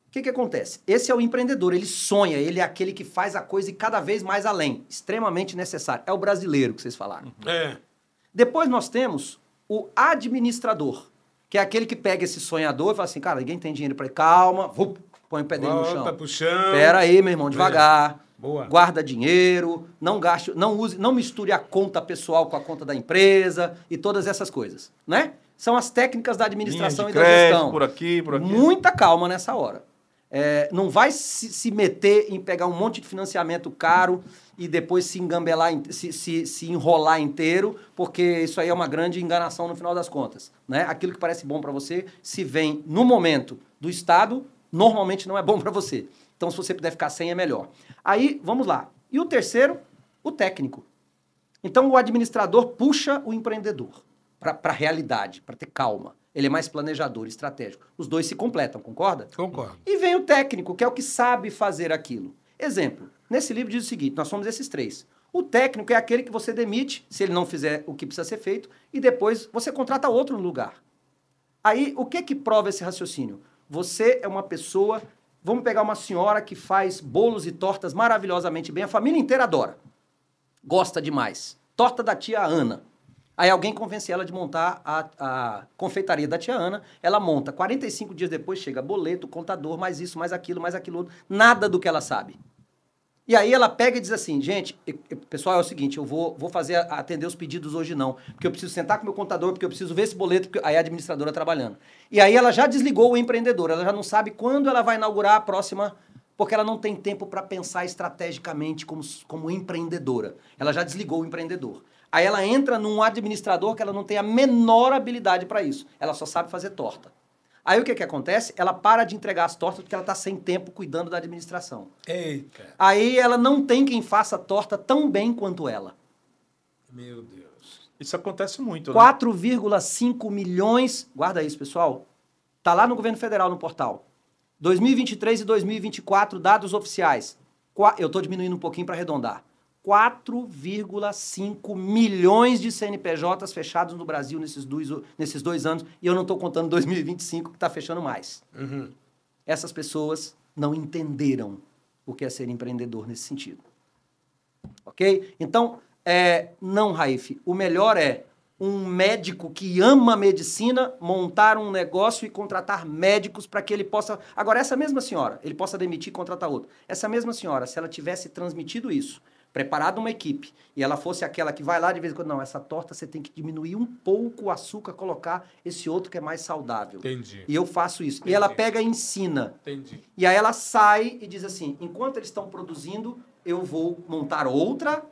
O que acontece? Esse é o empreendedor, ele sonha, ele é aquele que faz a coisa e cada vez mais além. Extremamente necessário. É o brasileiro que vocês falaram. É. Depois nós temos o administrador, que é aquele que pega esse sonhador e fala assim, cara, ninguém tem dinheiro para ir. Calma, põe o pé dele no chão. Volta pro chão. Pera aí, meu irmão, devagar. Boa. Guarda dinheiro, não gaste, não use, não misture a conta pessoal com a conta da empresa e todas essas coisas, né? São as técnicas da administração Linha de e da crédito, gestão. por aqui, por aqui. Muita calma nessa hora. Não vai se meter em pegar um monte de financiamento caro e depois se engambelar, se enrolar inteiro, porque isso aí é uma grande enganação no final das contas, né? Aquilo que parece bom para você, se vem no momento do Estado, normalmente não é bom para você. Então, se você puder ficar sem, é melhor. Aí, vamos lá. E o terceiro, o técnico. Então, o administrador puxa o empreendedor para a realidade, para ter calma. Ele é mais planejador, estratégico. Os dois se completam, concorda? Concordo. E vem o técnico, que é o que sabe fazer aquilo. Exemplo, nesse livro diz o seguinte, nós somos esses 3. O técnico é aquele que você demite, se ele não fizer o que precisa ser feito, e depois você contrata outro no lugar. Aí, o que prova esse raciocínio? Você é uma pessoa... Vamos pegar uma senhora que faz bolos e tortas maravilhosamente bem, a família inteira adora. Gosta demais. Torta da tia Ana. Aí alguém convence ela de montar a confeitaria da tia Ana, ela monta. 45 dias depois chega boleto, contador, mais isso, mais aquilo outro. Nada do que ela sabe. E aí ela pega e diz assim, gente, pessoal, é o seguinte, eu vou atender os pedidos hoje não, porque eu preciso sentar com o meu contador, porque eu preciso ver esse boleto, porque aí a administradora trabalhando. E aí ela já desligou o empreendedor, ela já não sabe quando ela vai inaugurar a próxima, porque ela não tem tempo para pensar estrategicamente como empreendedora. Ela já desligou o empreendedor. Aí ela entra num administrador que ela não tem a menor habilidade para isso, ela só sabe fazer torta. Aí o que acontece? Ela para de entregar as tortas porque ela está sem tempo cuidando da administração. Eita. Aí ela não tem quem faça a torta tão bem quanto ela. Meu Deus. Isso acontece muito, né? 4,5 milhões... Guarda isso, pessoal. Está lá no governo federal, no portal. 2023 e 2024, dados oficiais. Eu estou diminuindo um pouquinho para arredondar. 4,5 milhões de CNPJs fechados no Brasil nesses 2 anos, e eu não estou contando 2025, que está fechando mais. Uhum. Essas pessoas não entenderam o que é ser empreendedor nesse sentido. Ok? Então, não, Raif, o melhor é um médico que ama a medicina montar um negócio e contratar médicos para que ele possa... Agora, essa mesma senhora, ele possa demitir e contratar outro. Essa mesma senhora, se ela tivesse transmitido isso, preparado uma equipe, e ela fosse aquela que vai lá de vez em quando, não, essa torta você tem que diminuir um pouco o açúcar, colocar esse outro que é mais saudável. Entendi. E eu faço isso. Entendi. E ela pega e ensina. Entendi. E aí ela sai e diz assim, enquanto eles estão produzindo, eu vou montar outra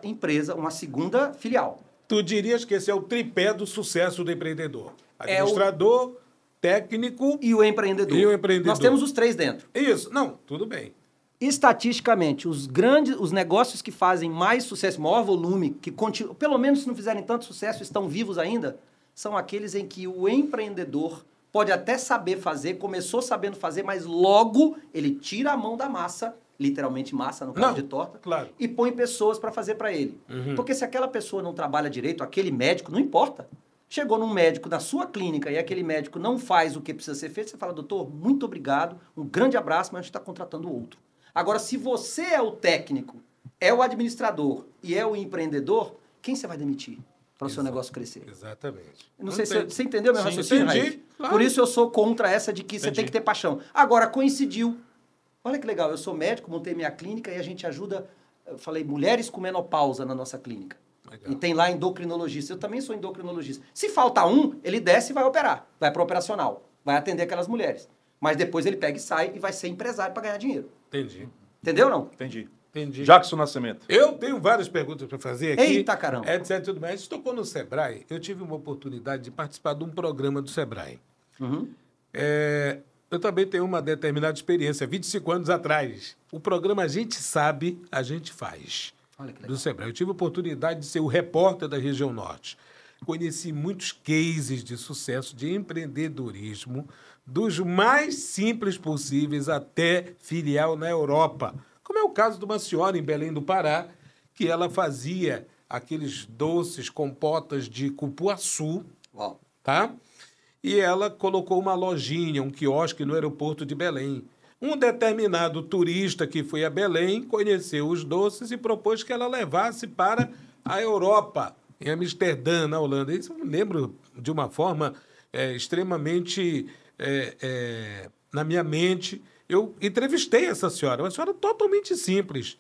empresa, uma segunda filial. Tu dirias que esse é o tripé do sucesso do empreendedor. Administrador, técnico e o empreendedor. E o empreendedor. Nós temos os 3 dentro. Isso. Não, tudo bem. Estatisticamente, os negócios que fazem mais sucesso, maior volume, que continuam, pelo menos se não fizerem tanto sucesso, estão vivos ainda, são aqueles em que o empreendedor pode até saber fazer, começou sabendo fazer, mas logo ele tira a mão da massa, literalmente massa no caso de torta, claro. E põe pessoas para fazer para ele. Uhum. Porque se aquela pessoa não trabalha direito, aquele médico, não importa. Chegou num médico na sua clínica e aquele médico não faz o que precisa ser feito, você fala, doutor, muito obrigado, um grande abraço, mas a gente está contratando outro. Agora, se você é o técnico, é o administrador e é o empreendedor, quem você vai demitir para o seu negócio crescer? Exatamente. Não sei se você entendeu meu raciocínio, entendi. Raif? Claro. Por isso eu sou contra essa de que você tem que ter paixão. Agora, coincidiu. Olha que legal, eu sou médico, montei minha clínica e a gente ajuda, eu falei, mulheres com menopausa na nossa clínica. Legal. E tem lá endocrinologista. Eu também sou endocrinologista. Se falta um, ele desce e vai operar. Vai para o operacional. vai atender aquelas mulheres. Mas depois ele pega e sai e vai ser empresário para ganhar dinheiro. Entendi. Entendeu ou não? Entendi. Entendi. Jackson Nascimento. Eu tenho várias perguntas para fazer aqui. Eita, caramba. Etc. Tudo mais. Estou no Sebrae. Eu tive uma oportunidade de participar de um programa do Sebrae. Uhum. Eu também tenho uma determinada experiência, 25 anos atrás. O programa A Gente Sabe, A Gente Faz, Olha que legal. do Sebrae. Eu tive a oportunidade de ser o repórter da região norte. Conheci muitos cases de sucesso de empreendedorismo, dos mais simples possíveis até filial na Europa. Como é o caso de uma senhora em Belém do Pará, que ela fazia aqueles doces, compotas de cupuaçu, Uau. tá? E ela colocou uma lojinha, um quiosque no aeroporto de Belém. Um determinado turista que foi a Belém conheceu os doces e propôs que ela levasse para a Europa, em Amsterdã, na Holanda. Isso eu me lembro de uma forma extremamente na minha mente. Eu entrevistei essa senhora, uma senhora totalmente simples.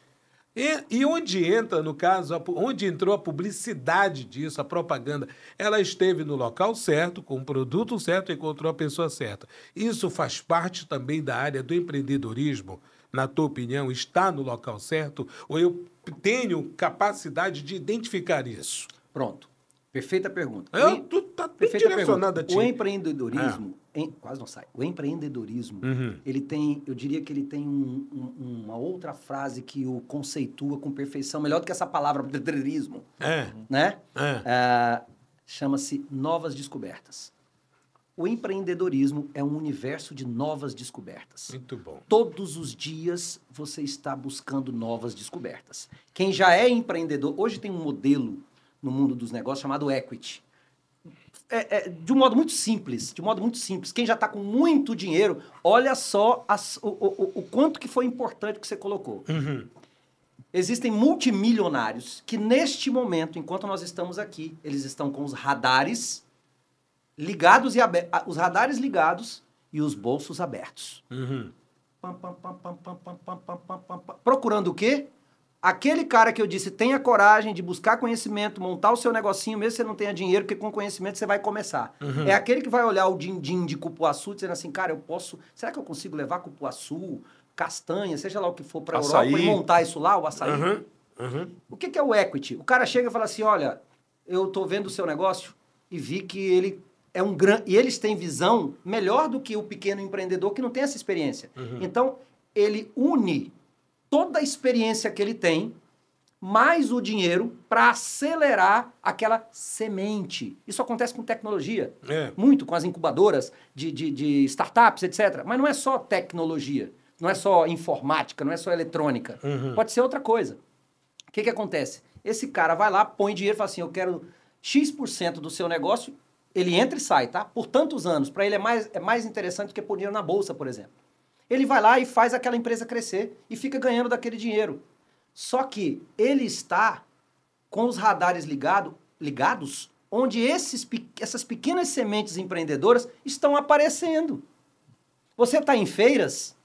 E onde entra, no caso, onde entrou a publicidade disso, a propaganda? Ela esteve no local certo, com o produto certo, encontrou a pessoa certa. Isso faz parte também da área do empreendedorismo? Na tua opinião, está no local certo? Ou eu tenho capacidade de identificar isso? Pronto. Perfeita pergunta. Tu tá tudo Perfeita direcionado pergunta. a ti. O empreendedorismo, quase não sai. O empreendedorismo, ele tem, eu diria que ele tem uma outra frase que o conceitua com perfeição, melhor do que essa palavra, empreendedorismo, né? Chama-se novas descobertas. O empreendedorismo é um universo de novas descobertas. Muito bom. Todos os dias você está buscando novas descobertas. Quem já é empreendedor, hoje tem um modelo no mundo dos negócios chamado equity. De um modo muito simples, Quem já está com muito dinheiro, olha só o quanto que foi importante que você colocou. Existem multimilionários que neste momento, enquanto nós estamos aqui, eles estão com os radares ligados os radares ligados e os bolsos abertos. Procurando o quê? Aquele cara que eu disse, tenha coragem de buscar conhecimento, montar o seu negocinho, mesmo que você não tenha dinheiro, porque com conhecimento você vai começar. É aquele que vai olhar o din-din de cupuaçu, dizendo assim, cara, será que eu consigo levar cupuaçu, castanha, seja lá o que for para a Europa e montar isso lá, o açaí? O que é o equity? O cara chega e fala assim, olha, eu estou vendo o seu negócio e vi que ele é um grande... E eles têm visão melhor do que o pequeno empreendedor que não tem essa experiência. Então, ele une toda a experiência que ele tem, mais o dinheiro para acelerar aquela semente. Isso acontece com tecnologia, muito com as incubadoras de startups, etc. Mas não é só tecnologia, não é só informática, não é só eletrônica. Pode ser outra coisa. O que acontece? Esse cara vai lá, põe dinheiro e fala assim, eu quero X% do seu negócio, ele entra e sai, tá? Por tantos anos. Para ele é mais interessante do que pôr dinheiro na bolsa, por exemplo. Ele vai lá e faz aquela empresa crescer e fica ganhando daquele dinheiro. Só que ele está com os radares ligados, onde essas pequenas sementes empreendedoras estão aparecendo. Você está em feiras,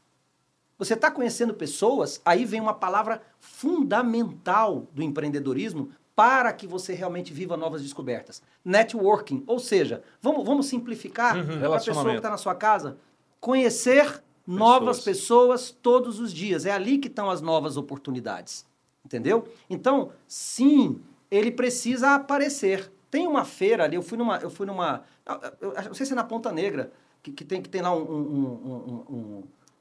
você está conhecendo pessoas, aí vem uma palavra fundamental do empreendedorismo para que você realmente viva novas descobertas. Networking, ou seja, vamos simplificar para a pessoa que está na sua casa, conhecer novas pessoas todos os dias. É ali que estão as novas oportunidades. Entendeu? Então, sim, ele precisa aparecer. Tem uma feira ali, eu fui numa eu não sei se é na Ponta Negra, que tem lá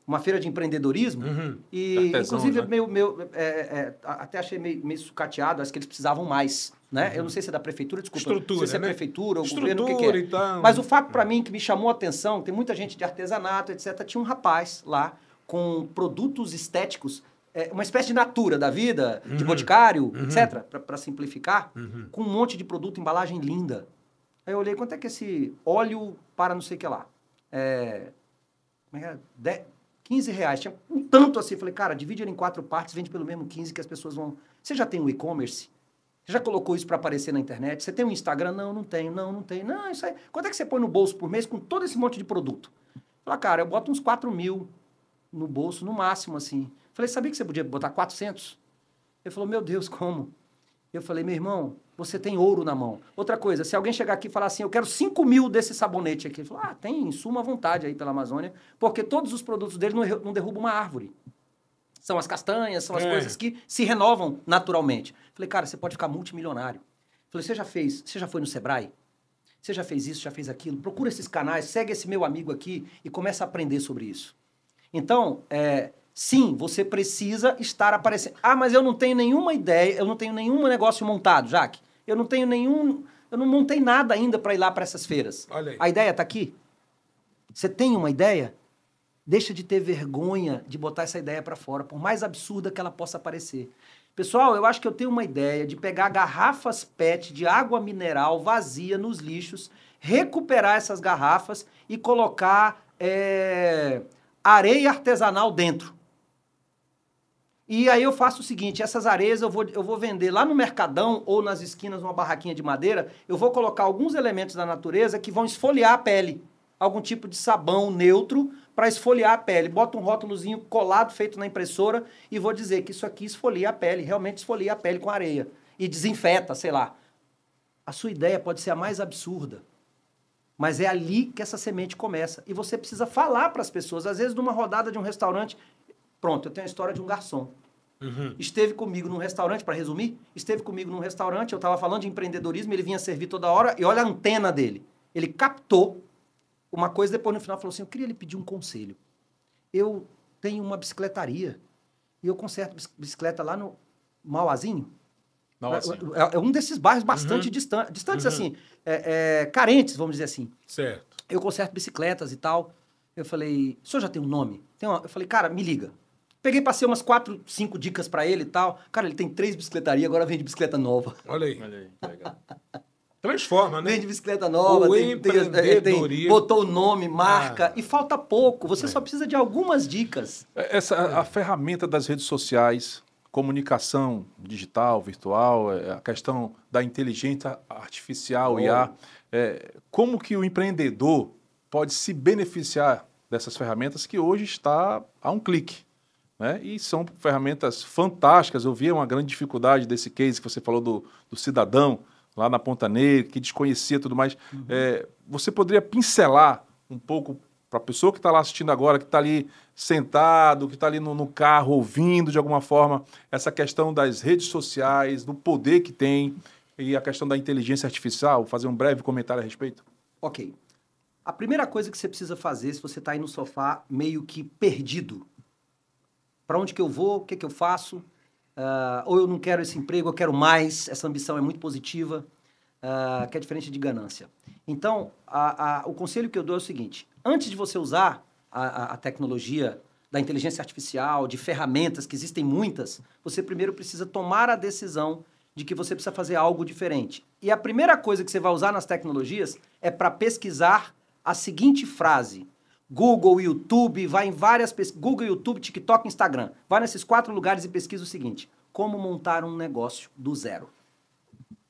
uma feira de empreendedorismo, e Artesão, inclusive né? até achei meio sucateado, acho que eles precisavam mais, né? Eu não sei se é da prefeitura, desculpa, Estrutura, não sei se é né? prefeitura ou Estrutura governo, o que é. e tal. Mas o fato para mim que me chamou a atenção, tem muita gente de artesanato, etc. Tinha um rapaz lá com produtos estéticos, uma espécie de Natura da vida, de Boticário, etc., para simplificar, com um monte de produto, embalagem linda. Aí eu olhei, quanto é que esse óleo para não sei o que lá? Como é que era? R$15. Tinha um tanto assim. Falei, cara, divide ele em 4 partes, vende pelo mesmo 15 que as pessoas vão... Você já tem um e-commerce? Você já colocou isso para aparecer na internet? Você tem um Instagram? Não, não tenho. Não, isso aí... Quanto é que você põe no bolso por mês com todo esse monte de produto? Falei, cara, eu boto uns 4 mil no bolso, no máximo, assim. Falei, sabia que você podia botar 400? Ele falou, meu Deus, como? Eu falei, meu irmão, você tem ouro na mão. Outra coisa, se alguém chegar aqui e falar assim, eu quero 5.000 desse sabonete aqui. Ele falou, tem insumo à vontade aí pela Amazônia, porque todos os produtos dele não derrubam uma árvore. São as castanhas, são as coisas que se renovam naturalmente. Falei, cara, você pode ficar multimilionário. Falei, você já foi no Sebrae? Você já fez isso, já fez aquilo? Procura esses canais, segue esse meu amigo aqui e começa a aprender sobre isso. Então, sim, você precisa estar aparecendo. Mas eu não tenho nenhuma ideia, eu não tenho nenhum negócio montado, Jaque. Eu não montei nada ainda para ir lá para essas feiras. Olha aí. A ideia está aqui? Você tem uma ideia? Deixa de ter vergonha de botar essa ideia para fora, por mais absurda que ela possa parecer. Pessoal, eu acho que eu tenho uma ideia de pegar garrafas PET de água mineral vazia nos lixos, recuperar essas garrafas e colocar areia artesanal dentro. E aí eu faço o seguinte, essas areias eu vou vender lá no Mercadão ou nas esquinas, numa barraquinha de madeira, eu vou colocar alguns elementos da natureza que vão esfoliar a pele. Algum tipo de sabão neutro para esfoliar a pele. Bota um rótulozinho colado, feito na impressora, e vou dizer que isso aqui esfolia a pele, realmente esfolia a pele com areia. E desinfeta, sei lá. A sua ideia pode ser a mais absurda, mas é ali que essa semente começa. E você precisa falar para as pessoas. Às vezes, numa rodada de um restaurante, pronto, eu tenho a história de um garçom. Esteve comigo num restaurante, para resumir, esteve comigo num restaurante, eu estava falando de empreendedorismo, ele vinha servir toda hora, e olha a antena dele. Ele captou uma coisa, depois no final falou assim, eu queria lhe pedir um conselho. Eu tenho uma bicicletaria e eu conserto bicicleta lá no Mauazinho. É um desses bairros bastante distantes assim, carentes, vamos dizer assim. Certo. Eu conserto bicicletas e tal. Eu falei, o senhor já tem um nome? Eu falei, cara, me liga. Peguei, passei umas 4, 5 dicas pra ele e tal. Cara, ele tem 3 bicicletarias, agora vende bicicleta nova. Olha aí. Legal. Transforma, né? Vende bicicleta nova, O empreendedorismo. botou o nome, marca, e falta pouco. Você só precisa de algumas dicas. A ferramenta das redes sociais, comunicação digital, virtual, a questão da inteligência artificial, IA, como que o empreendedor pode se beneficiar dessas ferramentas que hoje está a um clique, né? E são ferramentas fantásticas. Eu vi uma grande dificuldade desse case que você falou do cidadão, lá na Ponta Negra, que desconhecia tudo mais. Você poderia pincelar um pouco para a pessoa que está lá assistindo agora, que está ali sentado, que está ali no carro ouvindo de alguma forma, essa questão das redes sociais, do poder que tem e a questão da inteligência artificial, fazer um breve comentário a respeito? Ok. A primeira coisa que você precisa fazer, se você está aí no sofá meio que perdido, para onde que eu vou, o que que eu faço? Ou eu não quero esse emprego, eu quero mais, essa ambição é muito positiva, que é diferente de ganância. Então, o conselho que eu dou é o seguinte, antes de você usar a tecnologia da inteligência artificial, de ferramentas, que existem muitas, você primeiro precisa tomar a decisão de que você precisa fazer algo diferente. E a primeira coisa que você vai usar nas tecnologias é para pesquisar a seguinte frase: Google, YouTube, vai em várias pesquisas, Google, YouTube, TikTok, Instagram. Vai nesses 4 lugares e pesquisa o seguinte: como montar um negócio do zero.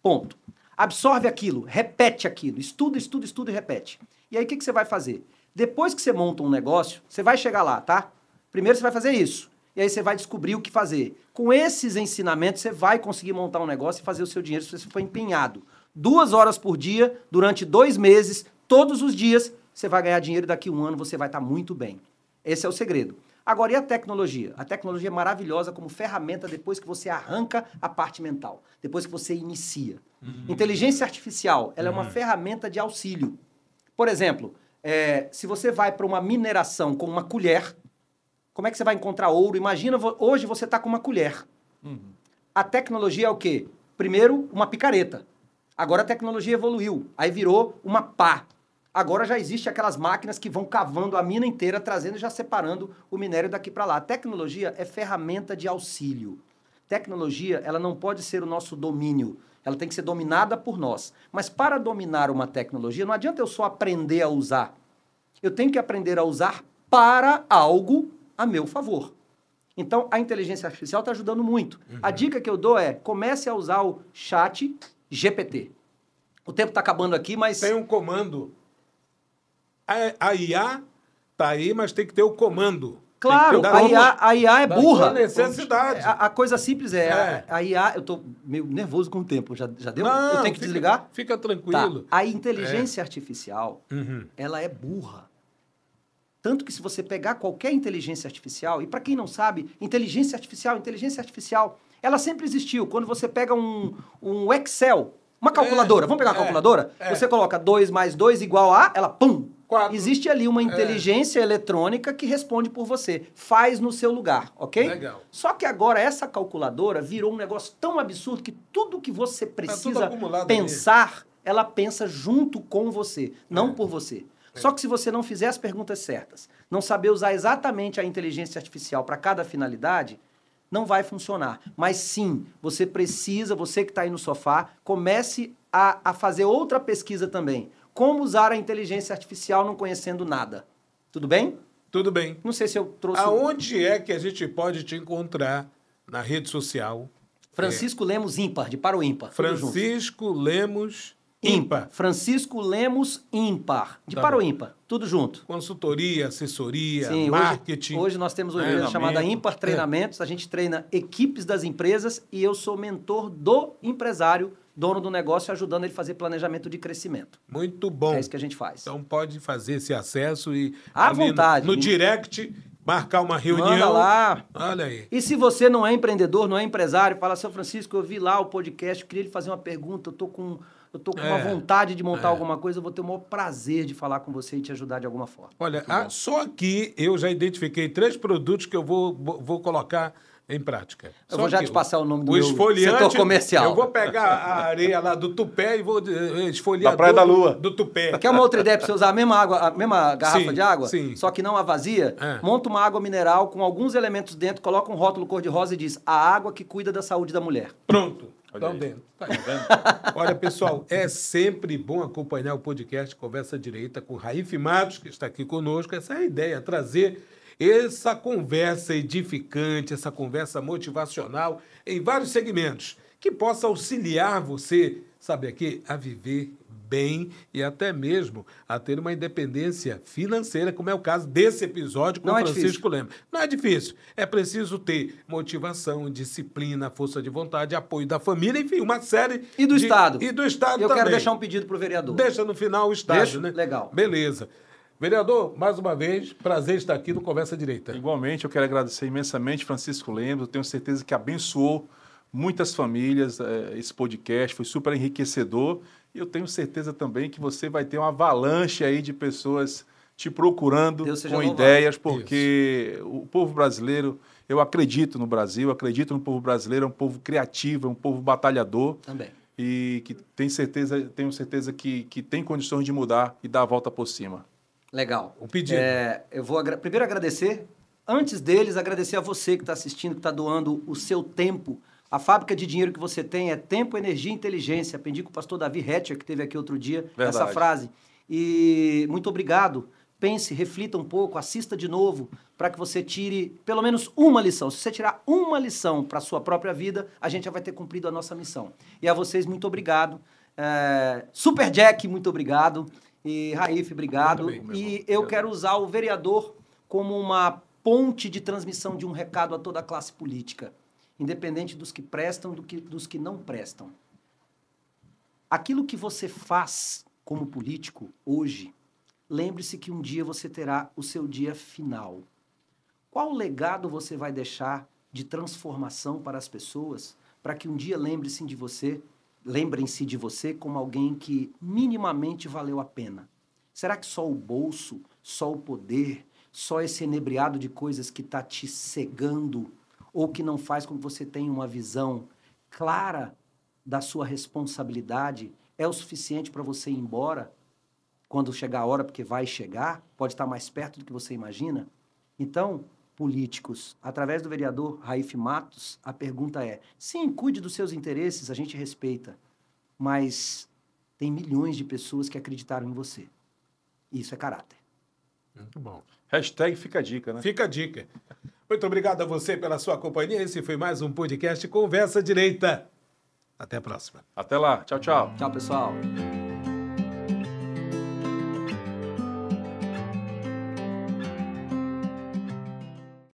Ponto. Absorve aquilo, repete aquilo, estuda e repete. E aí o que você vai fazer? Depois que você monta um negócio, você vai chegar lá, tá? Primeiro você vai fazer isso. E aí você vai descobrir o que fazer. Com esses ensinamentos, você vai conseguir montar um negócio e fazer o seu dinheiro se você for empenhado. 2 horas por dia, durante 2 meses, todos os dias, você vai ganhar dinheiro e daqui a 1 ano você vai estar muito bem. Esse é o segredo. Agora, e a tecnologia? A tecnologia é maravilhosa como ferramenta depois que você arranca a parte mental, depois que você inicia. Inteligência artificial, ela é uma ferramenta de auxílio. Por exemplo, se você vai para uma mineração com uma colher, como é que você vai encontrar ouro? Imagina, hoje você está com uma colher. A tecnologia é o quê? Primeiro, uma picareta. Agora a tecnologia evoluiu, aí virou uma pá. Agora já existe aquelas máquinas que vão cavando a mina inteira, trazendo e já separando o minério daqui para lá. A tecnologia é ferramenta de auxílio. Tecnologia, ela não pode ser o nosso domínio. Ela tem que ser dominada por nós. Mas para dominar uma tecnologia, não adianta eu só aprender a usar. Eu tenho que aprender a usar para algo a meu favor. Então, a inteligência artificial está ajudando muito. A dica que eu dou é, comece a usar o chat GPT. O tempo está acabando aqui, mas... Tem um comando. A IA tá aí, mas tem que ter o comando. Claro, a IA é burra. Da necessidade. A coisa simples a IA... Eu tô meio nervoso com o tempo. Já deu? Não, eu tenho que desligar? Fica tranquilo. Tá. A inteligência artificial, ela é burra. Tanto que se você pegar qualquer inteligência artificial, e para quem não sabe, inteligência artificial, ela sempre existiu. Quando você pega um Excel, uma calculadora, vamos pegar uma calculadora? Você coloca 2 mais 2 igual a, ela, pum! 4. Existe ali uma inteligência eletrônica que responde por você, faz no seu lugar, ok? Legal. Só que agora essa calculadora virou um negócio tão absurdo que tudo que você precisa pensar, ela pensa junto com você, não por você. Só que se você não fizer as perguntas certas, não saber usar exatamente a inteligência artificial para cada finalidade, não vai funcionar. Mas sim, você precisa, você que está aí no sofá, comece a fazer outra pesquisa também. Como usar a inteligência artificial não conhecendo nada. Tudo bem? Tudo bem. Não sei se eu trouxe... Aonde é que a gente pode te encontrar na rede social? Francisco Lemos Ímpar, de para o ímpar. Francisco Lemos Ímpar. Francisco Lemos Ímpar, de para o ímpar. Tudo junto. Consultoria, assessoria, marketing. Hoje nós temos uma empresa chamada Ímpar Treinamentos. A gente treina equipes das empresas e eu sou mentor do empresário, dono do negócio, ajudando ele a fazer planejamento de crescimento. Muito bom. É isso que a gente faz. Então pode fazer esse acesso e... À vontade. No direct, marcar uma reunião. Manda lá. Olha aí. E se você não é empreendedor, não é empresário, fala, seu Francisco, eu vi lá o podcast, eu queria lhe fazer uma pergunta, eu tô com uma vontade de montar alguma coisa, eu vou ter o maior prazer de falar com você e te ajudar de alguma forma. Olha, só aqui eu já identifiquei 3 produtos que eu vou colocar em prática. Eu vou já te passar o nome do meu setor comercial. Eu vou pegar a areia lá do Tupé e vou esfoliar da Praia da Lua. Do Tupé. Quer uma outra ideia para você usar a mesma água, a mesma garrafa de água? Sim. Só que não a vazia? Monta uma água mineral com alguns elementos dentro, coloca um rótulo cor-de-rosa e diz a água que cuida da saúde da mulher. Pronto. Estão dentro. Tá vendo? Olha, pessoal, é sempre bom acompanhar o podcast Conversa Direita com Raif Matos, que está aqui conosco. Essa é a ideia, trazer essa conversa edificante, essa conversa motivacional em vários segmentos, que possa auxiliar você, sabe aqui, a viver bem e até mesmo a ter uma independência financeira, como é o caso desse episódio com o Francisco Lemos. Não é difícil. É preciso ter motivação, disciplina, força de vontade, apoio da família, enfim, uma série... E do Estado. E do Estado Eu também. quero deixar um pedido para o vereador. Deixa no final o Estado, Deixa? né? Legal. Beleza. Vereador, mais uma vez, prazer estar aqui no Conversa Direita. Igualmente, eu quero agradecer imensamente Francisco Lemos, eu tenho certeza que abençoou muitas famílias esse podcast, foi super enriquecedor, e eu tenho certeza também que você vai ter uma avalanche aí de pessoas te procurando com ideias, porque o povo brasileiro, eu acredito no Brasil, acredito no povo brasileiro, é um povo criativo, é um povo batalhador. Também. E que tenho certeza que tem condições de mudar e dar a volta por cima. Legal. O pedido. Eu vou primeiro agradecer, antes deles, agradecer a você que está assistindo, que está doando o seu tempo. A fábrica de dinheiro que você tem é tempo, energia e inteligência. Aprendi com o pastor Davi Hatcher, que esteve aqui outro dia, essa frase. E muito obrigado. Pense, reflita um pouco, assista de novo, para que você tire pelo menos uma lição. Se você tirar uma lição para a sua própria vida, a gente já vai ter cumprido a nossa missão. E a vocês, muito obrigado. Super Jack, muito obrigado. E Raif, obrigado. Bem, eu quero usar o vereador como uma ponte de transmissão de um recado a toda a classe política, independente dos que prestam dos que não prestam. Aquilo que você faz como político hoje, lembre-se que um dia você terá o seu dia final. Qual legado você vai deixar de transformação para as pessoas, para que um dia lembrem-se de você como alguém que minimamente valeu a pena? Será que só o bolso, só o poder, só esse enebriado de coisas que está te cegando ou que não faz com que você tenha uma visão clara da sua responsabilidade é o suficiente para você ir embora quando chegar a hora, porque vai chegar, pode estar mais perto do que você imagina? Então, políticos, através do vereador Raif Matos, a pergunta é, sim, cuide dos seus interesses, a gente respeita, mas tem milhões de pessoas que acreditaram em você. Isso é caráter. Muito bom. Hashtag fica a dica, né? Fica a dica. Muito obrigado a você pela sua companhia. Esse foi mais um podcast Conversa Direita. Até a próxima. Até lá. Tchau, tchau. Tchau, pessoal.